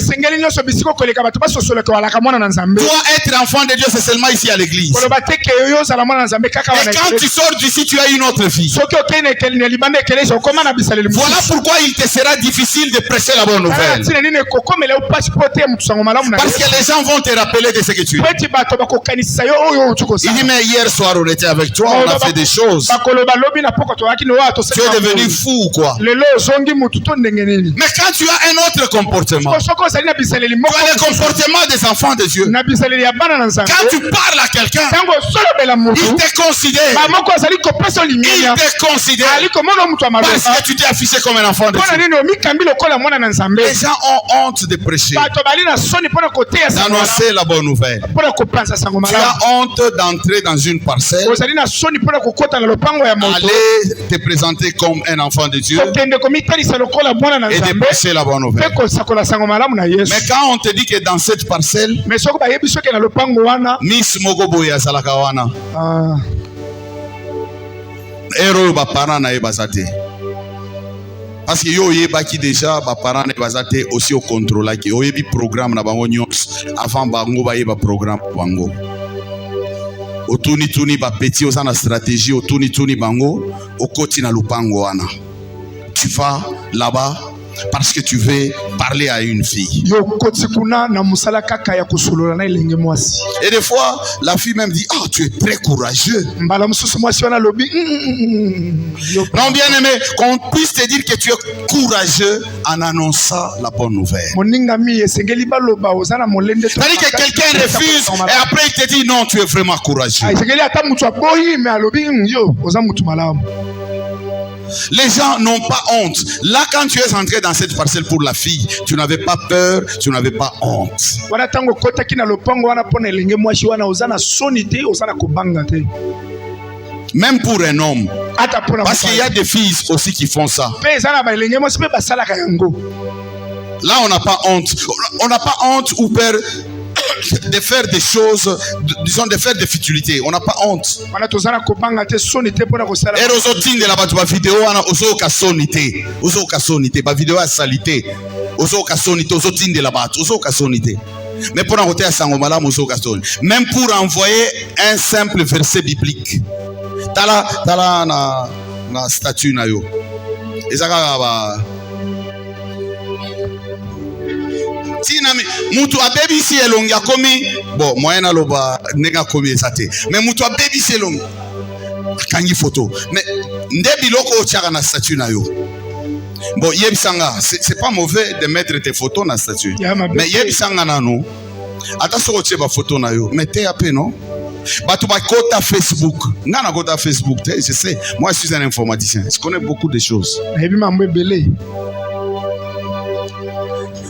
Toi, être enfant de Dieu, c'est seulement ici à l'église. Et quand tu sors d'ici, tu as une autre vie. Voilà pourquoi il te sera difficile de prêcher la bonne nouvelle. Parce que les gens vont te rappeler de ce que tu es. Il dit, mais hier soir, on était avec toi, on a fait des choses. Tu es devenu fou ou quoi? Mais quand tu as un autre comportement, tu as le comportement des enfants de Dieu. Quand tu parles à quelqu'un, il te considère. Il te considère parce que tu t'es affiché comme un enfant de Dieu. Les gens ont honte de prêcher, d'annoncer la bonne nouvelle. Tu as honte d'entrer dans une parcelle, aller te présenter comme un enfant de Dieu et de prêcher la bonne nouvelle. Mais quand on te dit que dans cette parcelle, Miss Mogoboye azalaka wana. Ero ba parents na ebazate. Parce que yo yebaki déjà ba parents na ebazate aussi au contrôle ki oyebi programme na bango nyos avant bango ba yeba programme bango. Otuni tuni ba petit osana stratégie otuni tuni bango okoti na lupango wana. Tu vas là-bas, parce que tu veux parler à une fille. Et des fois, la fille même dit, oh, tu es très courageux. Non, bien aimé, qu'on puisse te dire que tu es courageux en annonçant la bonne nouvelle. C'est-à-dire que quelqu'un refuse et après il te dit, non, tu es vraiment courageux. Les gens n'ont pas honte. Là, quand tu es entré dans cette parcelle pour la fille, tu n'avais pas peur, tu n'avais pas honte. Même pour un homme. Parce qu'il y a des filles aussi qui font ça. Là, on n'a pas honte. On n'a pas honte ou peur de faire des choses, disons de faire des futilités. On n'a pas honte. Et de la vidéo, on a vidéo à salité. Mais pour envoyer même pour envoyer un simple verset biblique. Tala na statut na yo. Mutu abebi si elongi akomi bon moyena loba nega komi esate mais mutu abebi si elongi kangi photo mais ndebi loko otiaka na statut na yo bon yebisanga c'est pas mauvais de mettre tes photos na statut mais yebisanga nanu ata soko tie ba photo na yo mais te ape non batu ba kota Facebook ngana kota Facebook je sais moi je suis un informaticien je connais beaucoup de choses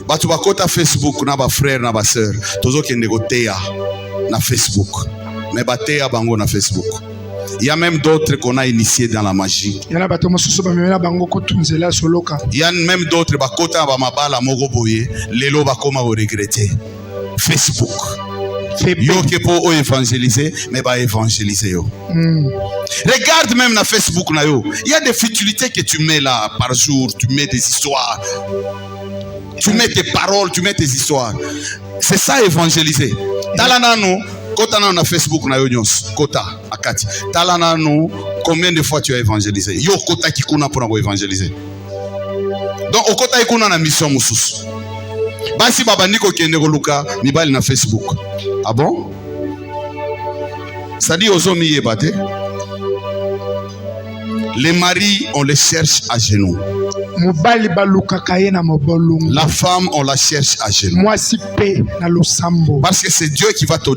batu bakota Facebook na ba frère na ba sœur tozo kende ko teya na Facebook mais ba teya bango na Facebook. Il y a même d'autres qu'on a initiés dans la magie. Il y a même d'autres bakota ba mabala moko boye lelo bakoma o regretter. Facebook yo ke po évangéliser mais ba évangéliser yo. Regarde même na Facebook na yo, il y a des futilités que tu mets là par jour, tu mets des histoires. Tu mets tes paroles, tu mets tes histoires. C'est ça évangéliser. Talanano, kota na Facebook na yo nyos, kota akati. Talanano, combien de fois tu as évangélisé? Yo kota kikuna pour évangéliser. Donc au kota ikuna na mission mususu. Basi baba ndiko kende ko luka mibali na Facebook. Ah bon? Ça dit aux hommes yebate. Les maris, on les cherche à genoux. La femme, on la cherche à genoux. Parce que c'est Dieu qui va te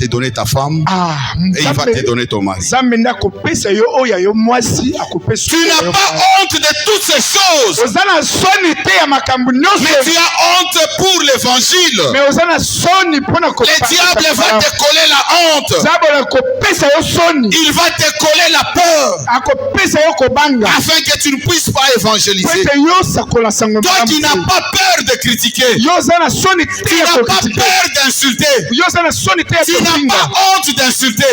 donner ta femme et il va te donner ton mari. Tu n'as pas honte de toutes ces choses. Mais tu as honte pour l'évangile. Le diable va te coller la honte. Il va te coller la peur. Afin que tu ne puisses pas évangéliser. Toi qui n'as pas peur de critiquer, tu n'as pas peur d'insulter, tu n'as pas honte d'insulter,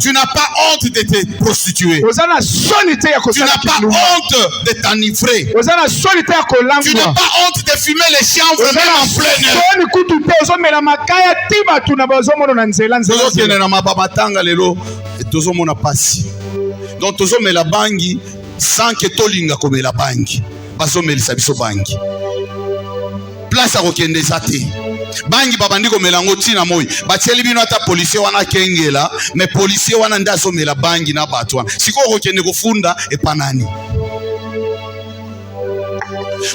tu n'as pas honte de te prostituer, tu n'as pas honte de t'enivrer, tu n'as pas honte de fumer les chanvres même en plein air. Donc tozo me la bangi sans que tolinga comme la bangi baso me lisabiso bangi place a kokende zate bangi babandi comme la ngoti na moi batieli bino ata policier wana kengela mais policier wana ndaso me la bangi na batwa siko kokende kofunda e panani.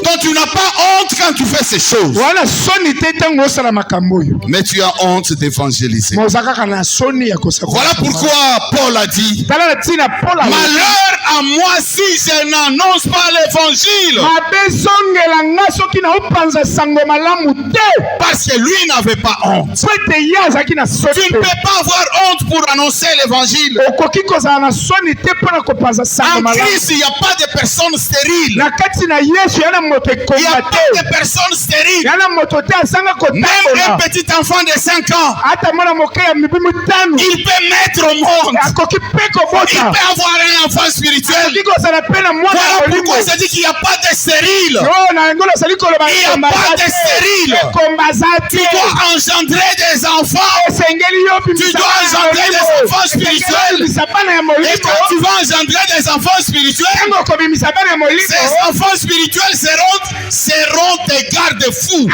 Donc tu n'as pas honte quand tu fais ces choses. Mais tu as honte d'évangéliser. Voilà pourquoi Paul a dit: malheur à moi si je n'annonce pas l'évangile. Parce que lui n'avait pas honte. Tu ne peux pas avoir honte pour annoncer l'évangile. En Christ, il n'y a pas de personnes stériles. Il y a pas de personnes stériles. Même un petit enfant de 5 ans, il peut mettre au monde. Il peut avoir un enfant spirituel. Voilà pourquoi je dis qu'il n'y a pas de stérile. Il n'y a pas de stérile. Tu dois engendrer des enfants. Tu dois engendrer des enfants spirituels. Et quand tu vas engendrer des enfants spirituels, ces enfants spirituels seront des garde-fous.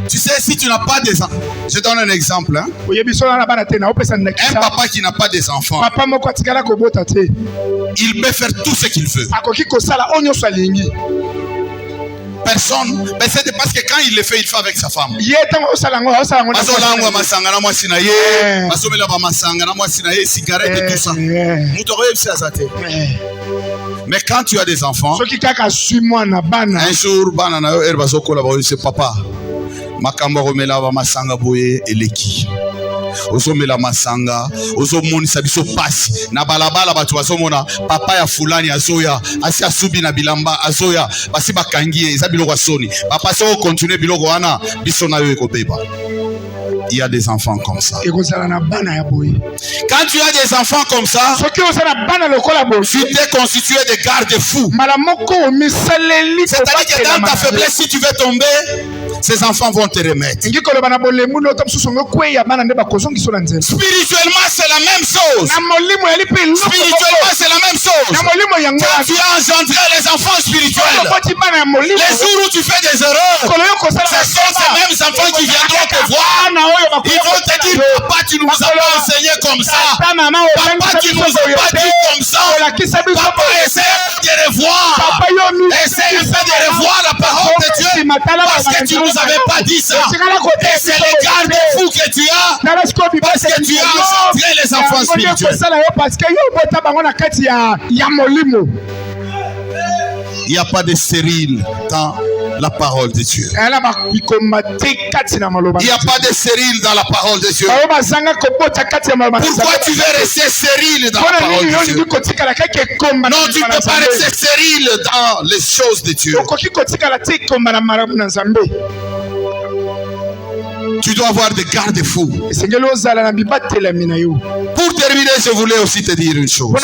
Tu sais, si tu n'as pas des enfants, je donne un exemple. Hein? Un papa qui n'a pas des enfants, il peut faire tout ce qu'il veut. Personne, mais c'est parce que quand il le fait, il fait avec sa femme. Cigarette et tout ça. Mais quand tu as des enfants, un jour, c'est papa. Makamba romela ba masanga boye eleki. Ozomela masanga, ozomonisa biso pasi. Na balabala batu bazomona papa ya fulani azoya, asi asubi na bilamba azoya, basi bakangie eza biloko soni. Papa so continue biloko wana biso na yo ekobeba. Il y a des enfants comme ça. Quand tu as des enfants comme ça, tu t'es constitué de garde-fous. C'est-à-dire que dans ta faiblesse, si tu veux tomber, ces enfants vont te remettre. Spirituellement, c'est la même chose. Spirituellement, c'est la même chose. Quand tu as engendré les enfants spirituels, les jours où tu fais des erreurs, ce sont ces mêmes enfants qui viendront te voir. Ils vont te dire, papa, tu nous as pas enseigné comme ça. Papa, tu nous as pas dit comme ça. Papa, essaie de revoir. Essaie de revoir la parole de Dieu. Parce que tu nous avais pas dit ça. Et c'est les garde-fous que tu as. Parce que tu as engendré les enfants spirituels. Il n'y a pas de stérile dans la parole de Dieu. Il n'y a pas de stérile dans la parole de Dieu. Pourquoi tu veux rester stérile dans la parole de Dieu? Non, tu ne peux pas rester stérile dans les choses de Dieu. Tu dois avoir des garde-fous. Pour terminer, je voulais aussi te dire une chose.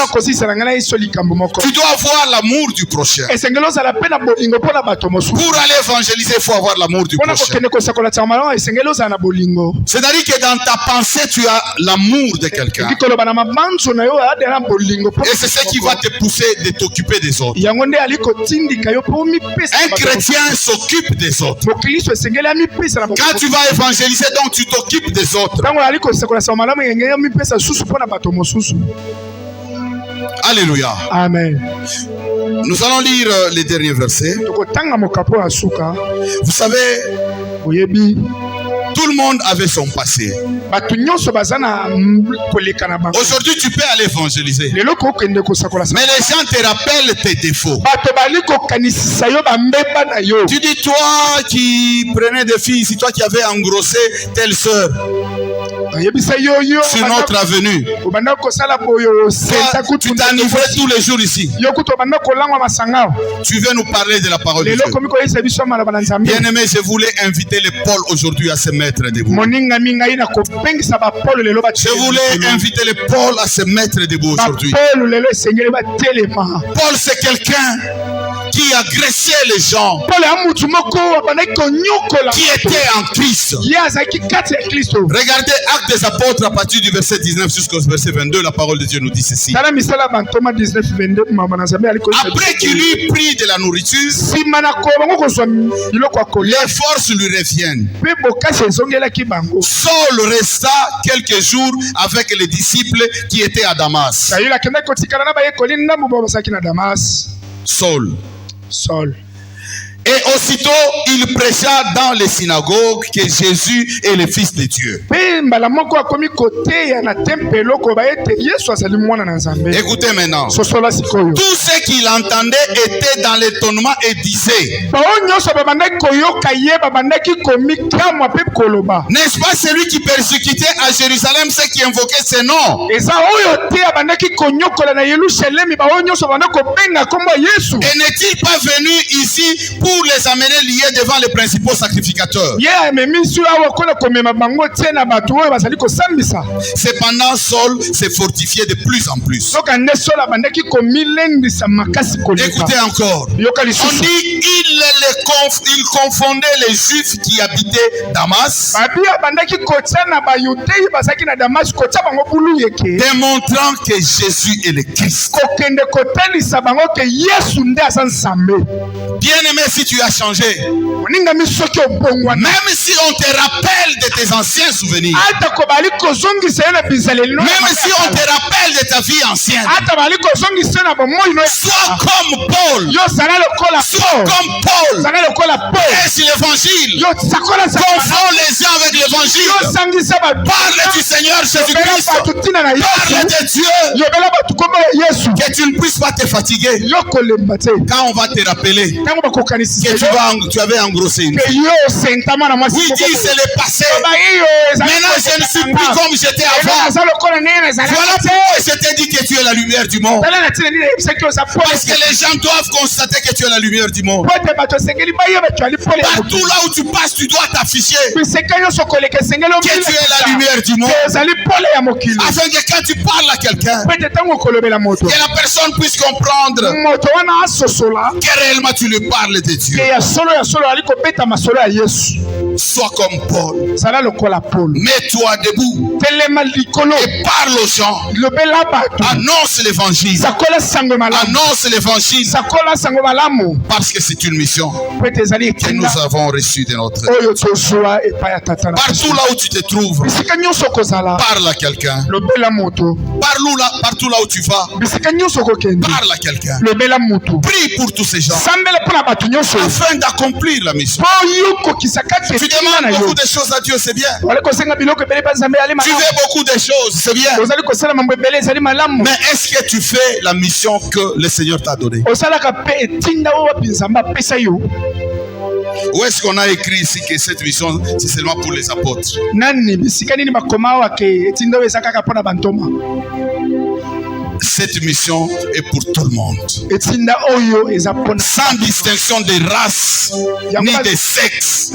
Tu dois avoir l'amour du prochain. Pour aller évangéliser, il faut avoir l'amour du prochain. C'est-à-dire que dans ta pensée, tu as l'amour de quelqu'un. Et c'est ce qui va te pousser de t'occuper des autres. Un chrétien s'occupe des autres. Quand tu vas évangéliser, donc tu t'occupes des autres. Alléluia. Amen. Nous allons lire les derniers versets. Vous savez, tout le monde avait son passé. Aujourd'hui, tu peux aller évangéliser. Mais les gens te rappellent tes défauts. Tu dis, toi qui prenais des filles, c'est toi qui avais engrossé telle sœur sur notre avenue. Tu t'enivrais tous les jours ici. Tu veux nous parler de la parole de Dieu. Bien aimé, je voulais inviter les Paul aujourd'hui à se mettre debout. Je voulais inviter les Paul à se mettre debout aujourd'hui. Paul, c'est quelqu'un qui agressait les gens, qui était en Christ. Regardez Actes des Apôtres à partir du verset 19 jusqu'au verset 22, la parole de Dieu nous dit ceci. Après qu'il eut pris de la nourriture, les forces lui reviennent. Saul resta quelques jours avec les disciples qui étaient à Damas. Saul. Et aussitôt, il prêcha dans les synagogues que Jésus est le Fils de Dieu. Écoutez maintenant. Tout ce qu'il entendait était dans l'étonnement et disait: n'est-ce pas celui qui persécutait à Jérusalem ceux qui invoquaient ses noms? Et n'est-il pas venu ici pour les amener liés devant les principaux sacrificateurs? Cependant, Saul s'est fortifié de plus en plus. Écoutez encore. On dit il confondait les Juifs qui habitaient Damas, démontrant que Jésus est le Christ. Bien-aimé, si tu as changé, même si on te rappelle de tes anciens souvenirs, même si on te rappelle de ta vie ancienne, sois comme Paul. Sois comme Paul. Prêche l'évangile. Confond les gens avec l'évangile. Parle du Seigneur Jésus-Christ. Parle de Dieu. Que tu ne puisses pas te fatiguer quand on va te rappeler que tu avais engrossé une fille. Oui, dis, c'est le passé. Maintenant, je ne suis plus comme j'étais avant. Voilà pourquoi je t'ai dit que tu es la lumière du monde. Parce que les gens doivent constater que tu es la lumière du monde. Partout là où tu passes, tu dois t'afficher que tu es la lumière du monde. Afin que quand tu parles à quelqu'un, que la personne puisse comprendre que réellement tu lui parles de Dieu. Sois comme Paul. Mets-toi debout et parle aux gens. Annonce l'évangile. Annonce l'évangile. Parce que c'est une mission que nous avons reçue de notre Dieu. Partout là où tu te trouves, parle à quelqu'un. Partout là où tu vas, parle à quelqu'un. Prie pour tous ces gens afin d'accomplir la mission. Tu demandes beaucoup de choses à Dieu, c'est bien. Tu veux beaucoup de choses, c'est bien. Mais est-ce que tu fais la mission que le Seigneur t'a donnée? Où est-ce qu'on a écrit ici que cette mission c'est seulement pour les apôtres? Cette mission est pour tout le monde, sans distinction de race ni de sexe.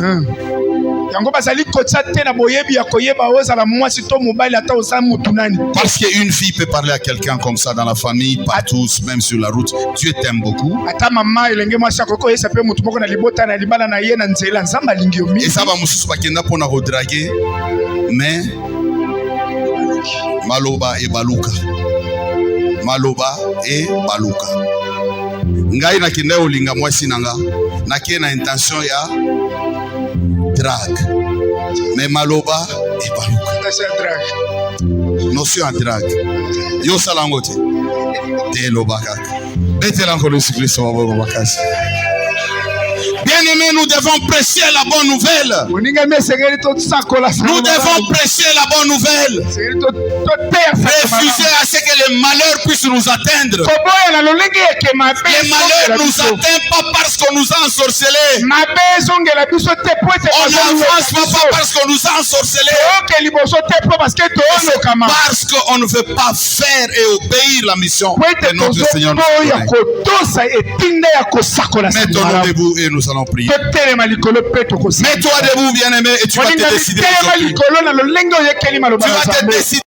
Parce qu'une fille peut parler à quelqu'un comme ça dans la famille, partout, même sur la route. Dieu t'aime beaucoup. Et ça va moussus bakenda pour redraguer, mais maloba et baluka. Maloba et baluka. Ngai na kinde olinga mwasi nanga na kie na intention ya drag. Mais maloba et baluka. Notion à drag. Yo salangote. Te lobaka. Bete lango le cycliste wa bakasi. Bien-aimés, nous devons prêcher la bonne nouvelle. Nous devons prêcher la bonne nouvelle. Refuser à ce que les malheurs puissent nous atteindre. Les malheurs ne nous atteignent pas parce qu'on nous a ensorcelés. On n'avance pas parce qu'on nous a ensorcelés. Parce qu'on ne veut pas faire et obéir la mission de notre Seigneur. Mettons-nous debout et nous allons prier. Mets-toi debout, bien-aimé, et tu vas te décider. Tu vas te décider.